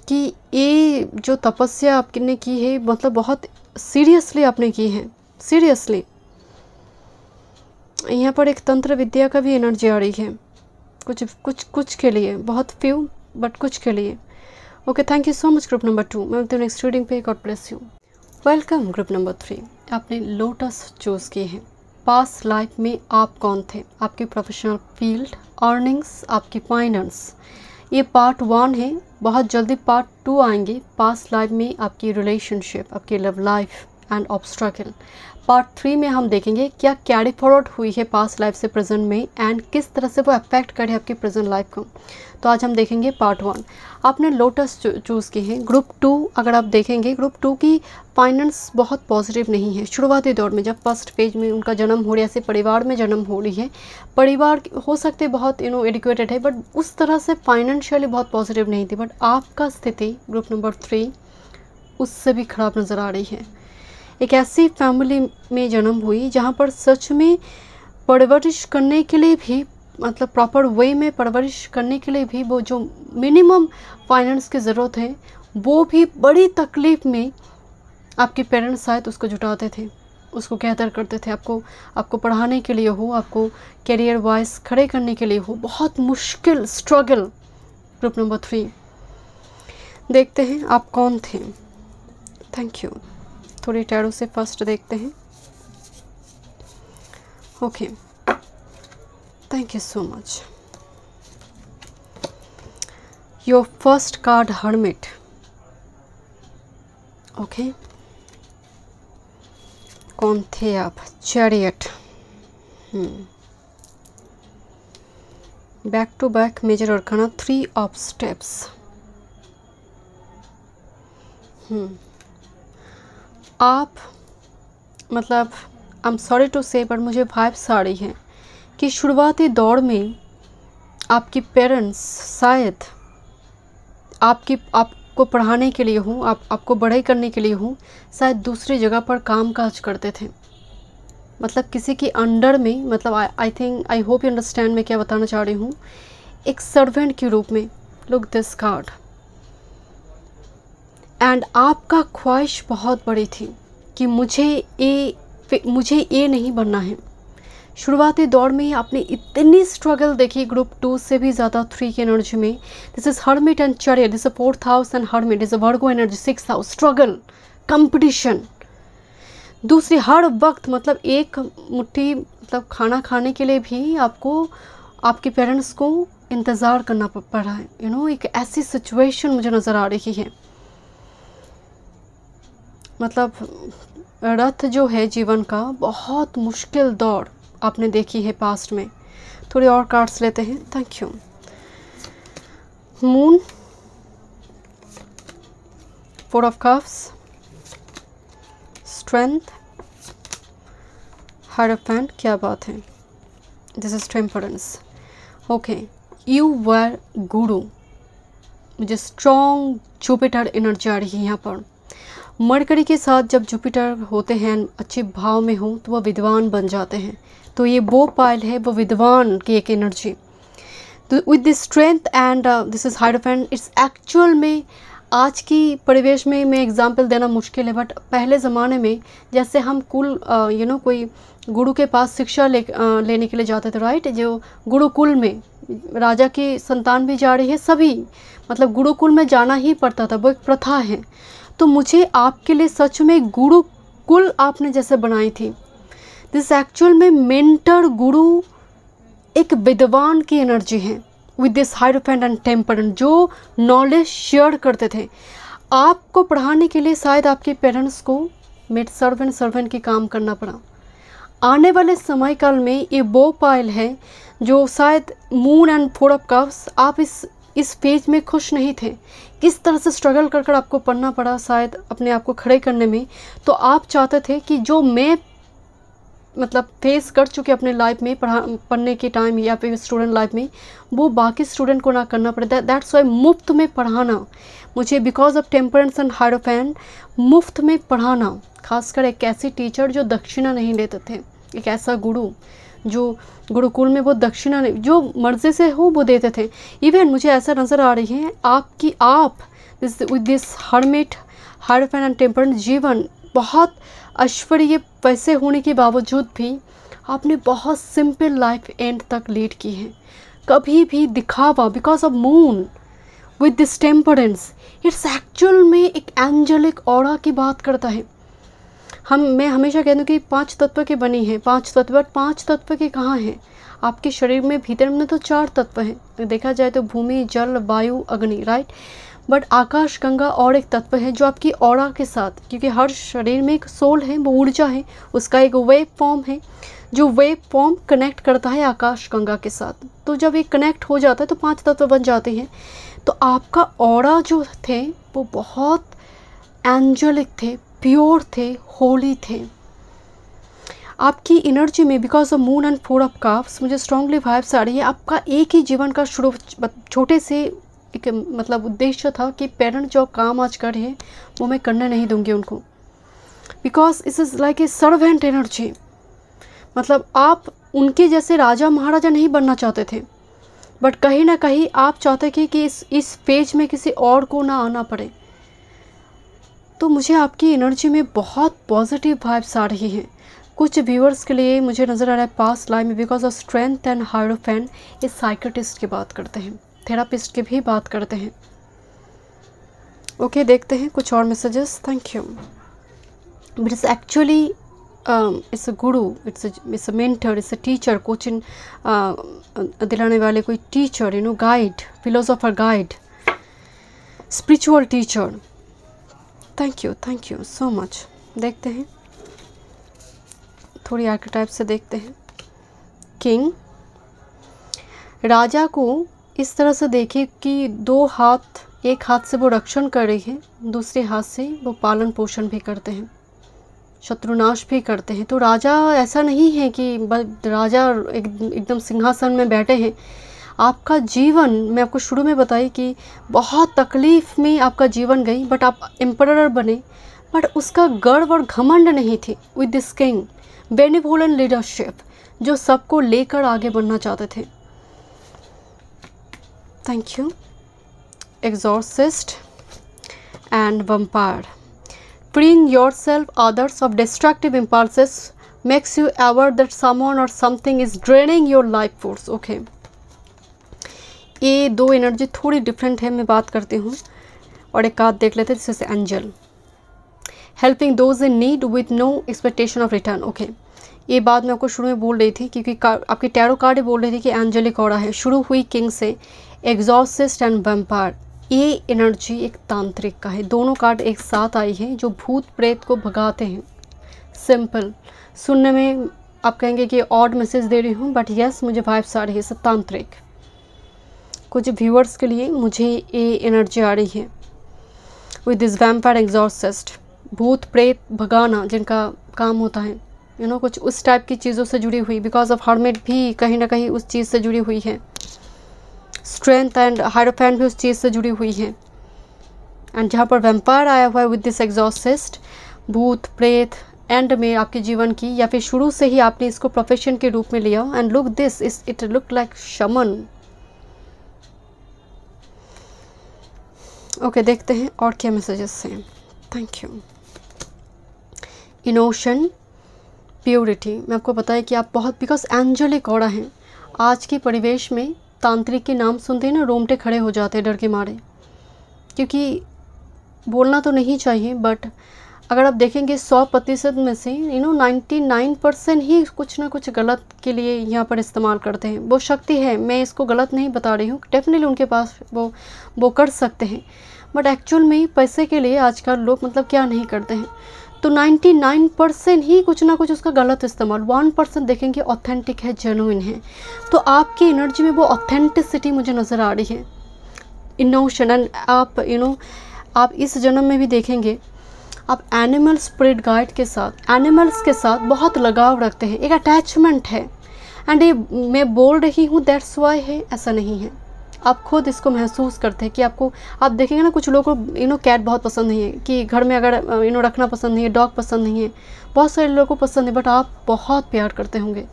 Speaker 1: कि ये जो तपस्या आपने की है, मतलब बहुत सीरियसली आपने की है, सीरियसली। यहाँ पर एक तंत्र विद्या का भी एनर्जी आ रही है, कुछ के लिए, बहुत फ्यू बट कुछ के लिए। Okay, thank you so much group number 2। मैं मिलती हूँ नेक्स्ट रीडिंग पे। God bless you. Welcome group number 3। आपने लोटस चूज़ किए हैं। पास्ट लाइफ में आप कौन थे, आपकी प्रोफेशनल फील्ड, अर्निंग्स, आपकी फाइनेंस। ये पार्ट 1 है, बहुत जल्दी पार्ट 2 आएंगे। पास्ट लाइफ में आपकी रिलेशनशिप, आपकी लव लाइफ एंड ऑब्स्ट्रगल। पार्ट 3 में हम देखेंगे क्या कैरी फॉरवर्ड हुई है पास्ट लाइफ से प्रेजेंट में एंड किस तरह से वो अफेक्ट करे आपकी प्रेजेंट लाइफ को। तो आज हम देखेंगे पार्ट 1। आपने लोटस चूज़ की है। ग्रुप 2 अगर आप देखेंगे, ग्रुप 2 की फाइनेंस बहुत पॉजिटिव नहीं है। शुरुआती दौर में जब फर्स्ट पेज में उनका जन्म हो रहा है, ऐसे परिवार में जन्म हो रही है, परिवार हो सकते बहुत एडुकेटेड है, बट उस तरह से फाइनेंशियली बहुत पॉजिटिव नहीं थी। बट आपका स्थिति ग्रुप नंबर 3 उससे भी ख़राब नज़र आ रही है। एक ऐसी फैमिली में जन्म हुई जहाँ पर सच में परवरिश करने के लिए भी, मतलब प्रॉपर वे में परवरिश करने के लिए भी वो जो मिनिमम फाइनेंस की ज़रूरत है, वो भी बड़ी तकलीफ़ में आपके पेरेंट्स शायद उसको जुटाते थे, उसको कहतर करते थे। आपको पढ़ाने के लिए हो, आपको करियर वाइज खड़े करने के लिए हो, बहुत मुश्किल स्ट्रगल। ग्रुप नंबर 3 देखते हैं आप कौन थे। Thank you. थोड़ी टैरो से फर्स्ट देखते हैं। Okay, thank you so much. Your first card hermit. Okay, कौन थे आप? Chariot. Back to back major arcana, 3 of steps. आप, मतलब I am sorry to say, but मुझे वाइब्स आ रही हैं कि शुरुआती दौर में आपकी पेरेंट्स शायद आपको पढ़ाने के लिए हो, आपको बढ़ाई करने के लिए हो, शायद दूसरी जगह पर काम काज करते थे, मतलब किसी की अंडर में, मतलब आई होप यू अंडरस्टैंड मैं क्या बताना चाह रही हूँ, एक सर्वेंट के रूप में। Look this card. एंड आपका ख्वाहिश बहुत बड़ी थी कि मुझे ये नहीं बनना है। शुरुआती दौर में ही आपने इतनी स्ट्रगल देखी, ग्रुप 2 से भी ज़्यादा 3 की एनर्जी में। This is hermit and chariot, this is 4th house and hermit, this is Virgo energy 6th house. Struggle, competition, दूसरी हर वक्त, मतलब एक मुट्ठी मतलब खाना खाने के लिए भी आपको आपके पेरेंट्स को इंतज़ार करना पड़ रहा है। एक ऐसी सिचुएशन मुझे नज़र आ रही है। मतलब रथ जो है जीवन का, बहुत मुश्किल दौर आपने देखी है पास्ट में। थोड़ी और कार्ड्स लेते हैं। Thank you. Moon, 4 of cups, strength, hierophant, क्या बात है, this is temperance. Okay, you were गुरु, मुझे स्ट्रॉन्ग जुपिटर एनर्जी आ रही है यहाँ पर। मरकरी के साथ जब जुपिटर होते हैं अच्छे भाव में हो तो वह विद्वान बन जाते हैं। तो ये वो पाइल है, वो विद्वान की एक एनर्जी। तो with this strength and this is hierophant, its actual में आज की परिवेश में मैं एग्जांपल देना मुश्किल है, बट पहले ज़माने में जैसे हम कुल कोई गुरु के पास शिक्षा लेने के लिए जाते थे, राइट, जो गुरुकुल में राजा की संतान भी जा रही है, सभी मतलब गुरुकुल में जाना ही पड़ता था, वो एक प्रथा है। तो मुझे आपके लिए सच में गुरुकुल आपने जैसे बनाई थी। दिस एक्चुअल में मेंटर गुरु एक विद्वान की एनर्जी है विद दिस हायरोफेंट एंड टेम्परेंट, जो नॉलेज शेयर करते थे। आपको पढ़ाने के लिए शायद आपके पेरेंट्स को मेड सर्वेंट की काम करना पड़ा। आने वाले समय काल में ये वो पाइल है जो शायद मून एंड 4 ऑफ कप्स, आप इस पेज में खुश नहीं थे, किस तरह से स्ट्रगल कर आपको पढ़ना पड़ा शायद अपने आप को खड़े करने में। तो आप चाहते थे कि जो मैं मतलब फेस कर चुके अपने लाइफ में पढ़ने के टाइम या फिर स्टूडेंट लाइफ में, वो बाकी स्टूडेंट को ना करना पड़े। दैट्स वाई मुफ्त में पढ़ाना मुझे, because of temperance and hierophant, मुफ्त में पढ़ाना, खासकर एक ऐसी टीचर जो दक्षिणा नहीं लेते थे, एक ऐसा गुरु जो गुरुकुल में वो दक्षिणा नहीं, जो मर्जी से हो वो देते थे। इवन मुझे ऐसा नज़र आ रही है आप with this hermit, hierophant and टेम्परेंट जीवन बहुत ऐश्वर्य पैसे होने के बावजूद भी आपने बहुत सिंपल लाइफ एंड तक लीड की है। कभी भी दिखावा, because of moon with this temperance, its actual में एक एंजेलिक ऑरा की बात करता है। मैं हमेशा कहती हूँ कि 5 तत्व की बनी है, 5 तत्व, बट 5 तत्व के कहाँ हैं आपके शरीर में? भीतर में तो 4 तत्व हैं, देखा जाए तो भूमि, जल, वायु, अग्नि, राइट। बट आकाश गंगा और एक तत्व है जो आपकी ऑरा के साथ, क्योंकि हर शरीर में एक सोल है, वो ऊर्जा है, उसका एक वेव फॉर्म है, जो वेव फॉर्म कनेक्ट करता है आकाश गंगा के साथ। तो जब ये कनेक्ट हो जाता है तो 5 तत्व बन जाते हैं। तो आपका ऑरा जो थे वो बहुत एंजेलिक थे, प्योर थे, होली थे। आपकी एनर्जी में because of moon and 4 of cups मुझे स्ट्रांगली वाइब्स आ रही है। आपका एक ही जीवन का शुरू छोटे से एक मतलब उद्देश्य था कि पेरेंट जो काम आज कर रहे हैं वो मैं करने नहीं दूंगी उनको, बिकॉज इस is like a servant energy. मतलब आप उनके जैसे राजा महाराजा नहीं बनना चाहते थे, बट कहीं ना कहीं आप चाहते थे कि इस पेज में किसी और को ना आना पड़े। तो मुझे आपकी एनर्जी में बहुत पॉजिटिव वाइब्स आ रही हैं। कुछ व्यूअर्स के लिए मुझे नज़र आ रहा है पास्ट लाइफ में because of strength and hierophant, इस साइकियाट्रिस्ट की बात करते हैं, थेरापिस्ट की भी बात करते हैं। ओके, देखते हैं कुछ और messages. Thank you. But it's actually it's a guru, it's a mentor, it's a teacher, coaching दिलाने वाले कोई teacher, guide, philosopher guide, spiritual teacher. Thank you so much. देखते हैं थोड़ी आर्केटाइप से देखते हैं। किंग, राजा को इस तरह से देखिए कि 2 हाथ, एक हाथ से वो रक्षण कर रही है, दूसरे हाथ से वो पालन पोषण भी करते हैं, शत्रुनाश भी करते हैं। तो राजा ऐसा नहीं है कि राजा एकदम सिंहासन में बैठे हैं। आपका जीवन, मैं आपको शुरू में बताई कि बहुत तकलीफ़ में आपका जीवन गई, बट आप एम्परर बने, बट उसका गर्व और घमंड नहीं थी। With this king, benevolent leadership, जो सबको लेकर आगे बढ़ना चाहते थे। Thank you. Exorcist and vampire, freeing yourself others of destructive impulses makes you aware that someone or something is draining your life force. Okay, ये 2 एनर्जी थोड़ी डिफरेंट है, मैं बात करती हूँ। और एक कार्ड देख लेते हैं, जैसे angel, helping those in need with no expectation of return. Okay, ये बात मैं आपको शुरू में बोल रही थी क्योंकि आपकी टैरो कार्ड बोल रही थी कि एंजेलिक ऑरा है। शुरू हुई किंग से, एग्जॉर्सिस्ट एंड वैम्पायर, ये एनर्जी एक तांत्रिक का है। दोनों कार्ड एक साथ आई हैं जो भूत प्रेत को भगाते हैं। सिंपल, सुनने में आप कहेंगे कि ऑड मैसेज दे रही हूँ, बट यस मुझे वाइब्स आ रही है। तांत्रिक, कुछ व्यूअर्स के लिए मुझे ये एनर्जी आ रही है विद दिस वैम्पायर एग्जॉर्सिस्ट, भूत प्रेत भगाना जिनका काम होता है, कुछ उस टाइप की चीज़ों से जुड़ी हुई, बिकॉज ऑफ हर्मिट भी कहीं ना कहीं उस चीज़ से जुड़ी हुई है, स्ट्रेंथ एंड हायरोफेंट भी उस चीज़ से जुड़ी हुई है। एंड जहाँ पर वैम्पायर आया हुआ है विद दिस एग्जॉर्सिस्ट, भूत प्रेत एंड में आपके जीवन की, या फिर शुरू से ही आपने इसको प्रोफेशन के रूप में लिया। And look this is, it look like शमन। ओके, देखते हैं और क्या मैसेजेस हैं। Thank you. इनोशन, प्योरिटी, मैं आपको बताया कि आप बहुत, बिकॉज एंजेलिक ऑरा हैं। आज के परिवेश में तांत्रिक के नाम सुनते हैं ना, रोंगटे खड़े हो जाते हैं डर के मारे, क्योंकि बोलना तो नहीं चाहिए, बट अगर आप देखेंगे 100% में से 99% ही कुछ ना कुछ गलत के लिए यहाँ पर इस्तेमाल करते हैं। वो शक्ति है, मैं इसको गलत नहीं बता रही हूँ, डेफिनेटली उनके पास वो कर सकते हैं, बट एक्चुअल में पैसे के लिए आजकल लोग मतलब क्या नहीं करते हैं। तो 99% ही कुछ ना कुछ उसका गलत इस्तेमाल, 1% देखेंगे ऑथेंटिक है, जेन्युइन है। तो आपकी एनर्जी में वो ऑथेंटिसिटी मुझे नज़र आ रही है, इनोशन। एंड आप आप इस जन्म में भी देखेंगे आप एनिमल स्पिरिट गाइड के साथ, एनिमल्स के साथ बहुत लगाव रखते हैं, एक अटैचमेंट है। एंड ये मैं बोल रही हूँ दैट्स वाई है, ऐसा नहीं है, आप खुद इसको महसूस करते हैं कि आपको, आप देखेंगे ना कुछ लोगों को कैट बहुत पसंद नहीं है, कि घर में अगर रखना पसंद नहीं है, डॉग पसंद नहीं है, बहुत सारे लोगों को पसंद है, बट आप बहुत प्यार करते होंगे।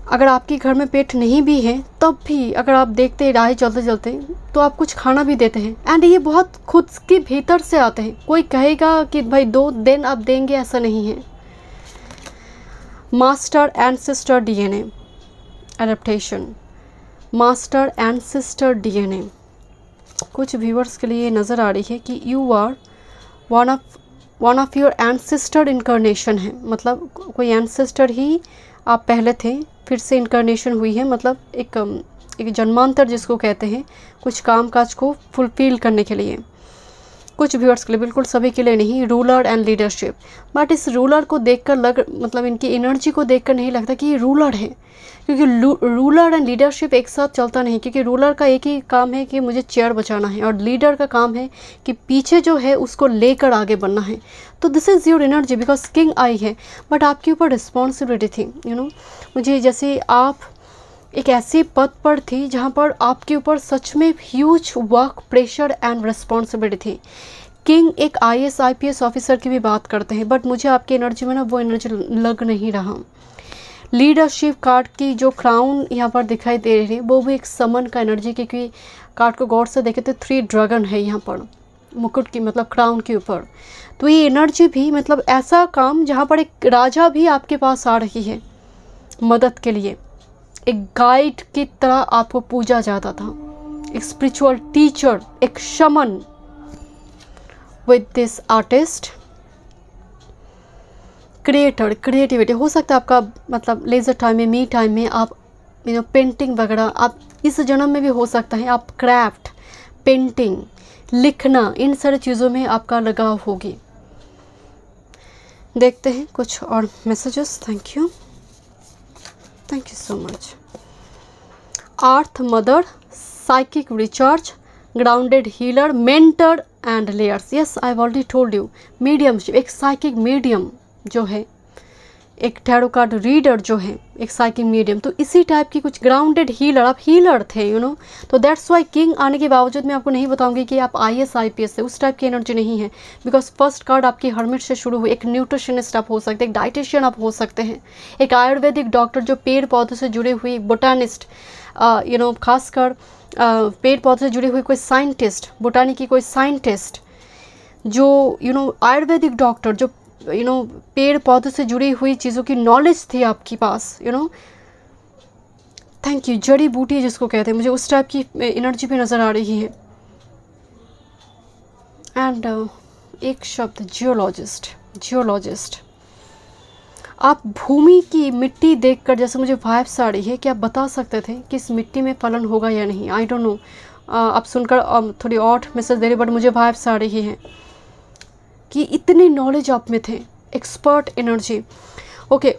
Speaker 1: अगर आपके घर में पेट नहीं भी है तब भी अगर आप देखते हैं राह चलते चलते तो आप कुछ खाना भी देते हैं। एंड ये बहुत खुद के भीतर से आते हैं, कोई कहेगा कि भाई 2 दिन आप देंगे, ऐसा नहीं है। Master and sister DNA adaptation, master and sister DNA, कुछ व्यूअर्स के लिए नज़र आ रही है कि you are one of your ancestor incarnation है, मतलब कोई एंसेस्टर ही आप पहले थे, फिर से इनकारनेशन हुई है, मतलब एक जन्मांतर जिसको कहते हैं, कुछ काम काज को फुलफिल करने के लिए। कुछ व्यूअर्स के लिए, बिल्कुल सभी के लिए नहीं। रूलर एंड लीडरशिप, बट इस रूलर को देखकर मतलब इनकी एनर्जी को देखकर नहीं लगता कि ये रूलर है, क्योंकि रूलर एंड लीडरशिप एक साथ चलता नहीं, क्योंकि रूलर का एक ही काम है कि मुझे चेयर बचाना है, और लीडर का काम है कि पीछे जो है उसको लेकर आगे बढ़ना है। तो this is your energy, because king आई है, बट आपके ऊपर रिस्पॉन्सिबिलिटी थी। मुझे जैसे आप एक ऐसे पद पर थी जहाँ पर आपके ऊपर सच में huge work pressure and responsibility थी। किंग एक IAS IPS ऑफिसर की भी बात करते हैं, बट मुझे आपकी एनर्जी में ना वो एनर्जी लग नहीं रहा। लीडरशिप कार्ड की जो क्राउन यहाँ पर दिखाई दे रही है वो भी एक समन का एनर्जी, क्योंकि कार्ड को गौर से देखे तो 3 ड्रैगन है यहाँ पर मुकुट की, मतलब क्राउन के ऊपर। तो ये एनर्जी भी मतलब ऐसा काम जहाँ पर एक राजा भी आपके पास आ रही है मदद के लिए, एक गाइड की तरह आपको पूजा जाता था, एक स्पिरिचुअल टीचर, एक शमन। With this artist, creator, creativity हो सकता है आपका, मतलब लेजर टाइम में, मी टाइम में आप पेंटिंग वगैरह, आप इस जन्म में भी हो सकता है आप क्राफ्ट, पेंटिंग, लिखना, इन सारी चीज़ों में आपका लगाव होगी। देखते हैं कुछ और messages. Thank you so much. Earth mother, psychic recharge, grounded healer, mentor and layers. Yes, I have already told you, mediumship, एक साइकिक मीडियम जो है, एक टैरो कार्ड रीडर जो है, एक साइकिक मीडियम, तो इसी टाइप की कुछ ग्राउंडेड हीलर, आप हीलर थे तो दैट्स वाई किंग आने के बावजूद मैं आपको नहीं बताऊंगी कि आप IAS IPS है, उस टाइप की एनर्जी नहीं है, बिकॉज फर्स्ट कार्ड आपकी हर्मिट से शुरू हुई। एक न्यूट्रिशनिस्ट आप हो सकते हैं, एक डाइटिशियन आप हो सकते हैं, एक आयुर्वेदिक डॉक्टर जो पेड़ पौधों से जुड़े हुए, बोटानिस्ट, खासकर पेड़ पौधे से जुड़ी हुई कोई साइंटिस्ट, बोटानी की कोई साइंटिस्ट, जो आयुर्वेदिक डॉक्टर, जो पेड़ पौधे से जुड़ी हुई चीज़ों की नॉलेज थी आपके पास, थैंक यू। जड़ी बूटी जिसको कहते हैं, मुझे उस टाइप की एनर्जी भी नज़र आ रही है। एंड एक शब्द जियोलॉजिस्ट, आप भूमि की मिट्टी देखकर जैसे मुझे वाइब्स आ रही है कि आप बता सकते थे कि इस मिट्टी में फलन होगा या नहीं। आई डोंट नो, आप सुनकर थोड़ी और मैसेज दे रही, बट मुझे वाइब्स आ रही है कि इतनी नॉलेज आप में थे, expert energy. Okay,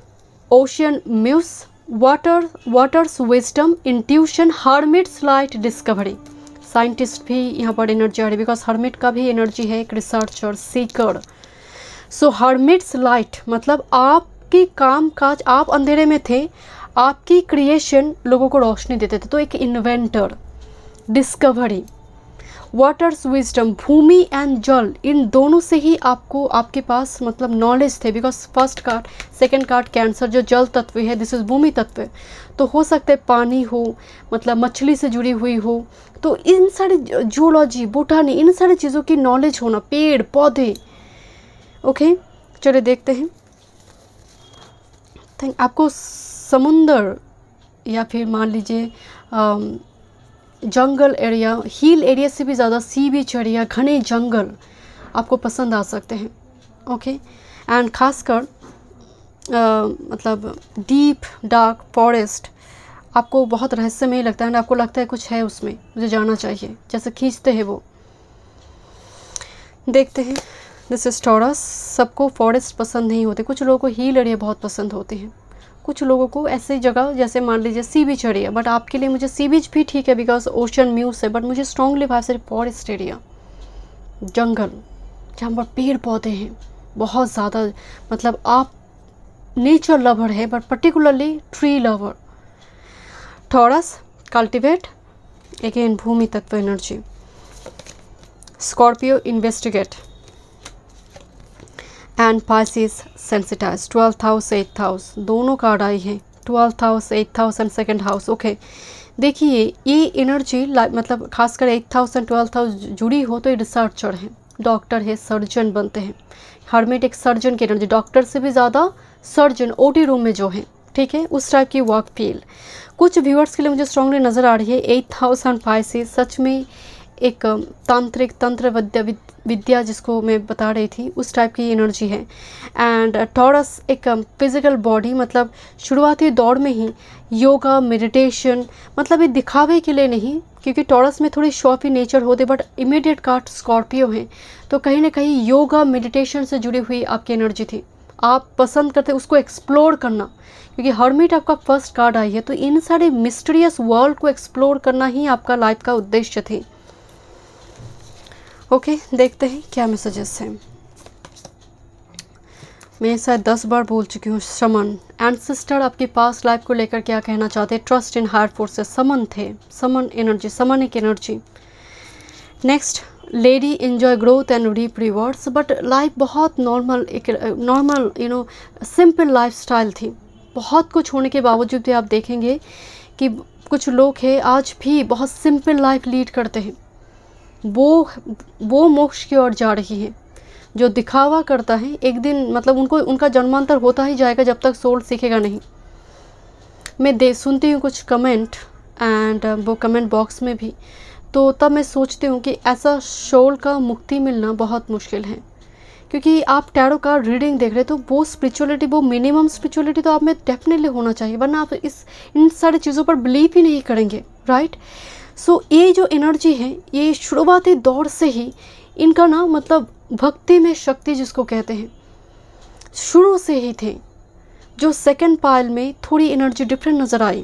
Speaker 1: ocean muse, waters wisdom, intuition, hermit's light, discovery. Scientist भी यहाँ पर एनर्जी आ रही है, बिकॉज हर्मिट का भी एनर्जी है एक रिसर्चर, सीकर। सो हर्मिट्स लाइट मतलब आपकी काम काज, आप अंधेरे में थे, आपकी क्रिएशन लोगों को रोशनी देते थे, तो एक इन्वेंटर। डिस्कवरी, वाटर्स विजडम, भूमि एंड जल, इन दोनों से ही आपको आपके पास मतलब नॉलेज थे, because first card, second card cancer जो जल तत्व है, दिस इज भूमि तत्व, तो हो सकता है पानी हो, मतलब मछली से जुड़ी हुई हो, तो इन सारे जूलॉजी, बोटानी, इन सारी चीज़ों की नॉलेज होना, पेड़ पौधे। ओके, चलिए देखते हैं। आपको समुंदर या फिर मान लीजिए जंगल एरिया, हिल एरिया से भी ज़्यादा सी बीच एरिया, घने जंगल आपको पसंद आ सकते हैं। ओके, एंड खासकर मतलब डीप डार्क फॉरेस्ट आपको बहुत रहस्यमय लगता है, एंड आपको लगता है कुछ है उसमें, मुझे जाना चाहिए, जैसे खींचते हैं वो। देखते हैं, दिस इज टॉरस। सबको फॉरेस्ट पसंद नहीं होते, कुछ लोगों को हिल एरिया बहुत पसंद होते हैं, कुछ लोगों को ऐसी जगह जैसे मान लीजिए सी बीच एरिया, बट आपके लिए मुझे सी बीच भी ठीक है बिकॉज ओशन म्यूज है, बट मुझे स्ट्रॉन्गली भाव से फॉरेस्ट एरिया, जंगल जहाँ पर पेड़ पौधे हैं बहुत ज़्यादा, मतलब आप नेचर लवर है but particularly tree lover. Taurus cultivate, again भूमि तत्व energy. Scorpio investigate, and Pisces sensitize. 12th house 8th house दोनों कार्ड आई हैं, 12th house 8th house and 2nd house. Okay, देखिए ये एनर्जी मतलब खासकर 8th house and 12th house जुड़ी हो तो ये रिसर्चर है, डॉक्टर है, सर्जन बनते हैं। हर्मिट एक सर्जन की एनर्जी, डॉक्टर से भी ज़्यादा सर्जन, ओटी रूम में जो है, ठीक है, उस टाइप की वर्क फील्ड कुछ व्यूअर्स के लिए मुझे स्ट्रांगली नज़र आ रही है। 8th हाउस एंड पाइसिस सच में एक तांत्रिक तंत्र विद्या जिसको मैं बता रही थी उस टाइप की एनर्जी है। एंड टॉरस एक फिजिकल बॉडी, मतलब शुरुआती दौर में ही योगा मेडिटेशन, मतलब ये दिखावे के लिए नहीं, क्योंकि टॉरस में थोड़ी शॉफी नेचर होते, बट इमीडिएट कार्ड स्कॉर्पियो हैं, तो कहीं ना कहीं योगा मेडिटेशन से जुड़ी हुई आपकी एनर्जी थी, आप पसंद करते उसको एक्सप्लोर करना, क्योंकि हर्मिट आपका फर्स्ट कार्ड आई है, तो इन सारे मिस्टीरियस वर्ल्ड को एक्सप्लोर करना ही आपका लाइफ का उद्देश्य थी। ओके, देखते हैं क्या मैसेजेस हैं। मैं शायद 10 बार बोल चुकी हूँ। समन, एंसेस्टर आपकी पास्ट लाइफ को लेकर क्या कहना चाहते हैं। Trust in higher forces, summon थे, समन एनर्जी, समन एक energy. Next, lady enjoy growth and reap rewards, but life बहुत नॉर्मल, एक नॉर्मल सिंपल लाइफस्टाइल थी। बहुत कुछ होने के बावजूद भी आप देखेंगे कि कुछ लोग हैं आज भी बहुत सिंपल लाइफ लीड करते हैं, वो मोक्ष की ओर जा रही है। जो दिखावा करता है एक दिन मतलब उनका जन्मांतर होता ही जाएगा जब तक सोल सीखेगा नहीं। मैं सुनती हूँ कुछ कमेंट, एंड वो कमेंट बॉक्स में भी, तो तब मैं सोचती हूँ कि ऐसा सोल का मुक्ति मिलना बहुत मुश्किल है, क्योंकि आप टैरो कार्ड रीडिंग देख रहे तो वो स्पिरिचुअलिटी, वो मिनिमम स्पिरिचुअलिटी तो आप में डेफिनेटली होना चाहिए, वरना आप इन सारी चीज़ों पर बिलीव ही नहीं करेंगे, राइट। सो ये जो एनर्जी है ये शुरुआती दौर से ही इनका ना मतलब भक्ति में शक्ति जिसको कहते हैं शुरू से ही थे। जो सेकंड पाइल में थोड़ी एनर्जी डिफरेंट नज़र आई,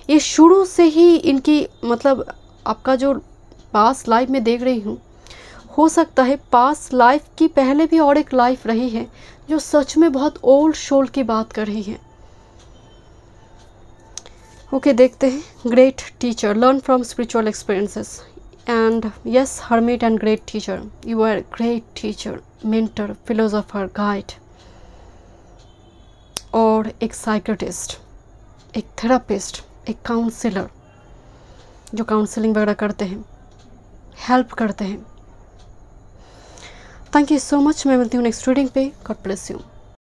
Speaker 1: ये शुरू से ही इनकी मतलब आपका जो पास्ट लाइफ में देख रही हूँ, हो सकता है पास्ट लाइफ की पहले भी और एक लाइफ रही है जो सच में बहुत ओल्ड सोल की बात कर रही है। ओके, देखते हैं। Great teacher, learn from spiritual experiences, and yes hermit and great teacher, you are great teacher, mentor, philosopher, guide, और एक साइकियाट्रिस्ट, एक थेरापिस्ट, एक काउंसलर जो काउंसलिंग वगैरह करते हैं, हेल्प करते हैं। Thank you so much. मैं मिलती हूँ नेक्स्ट रीडिंग पे। God bless you.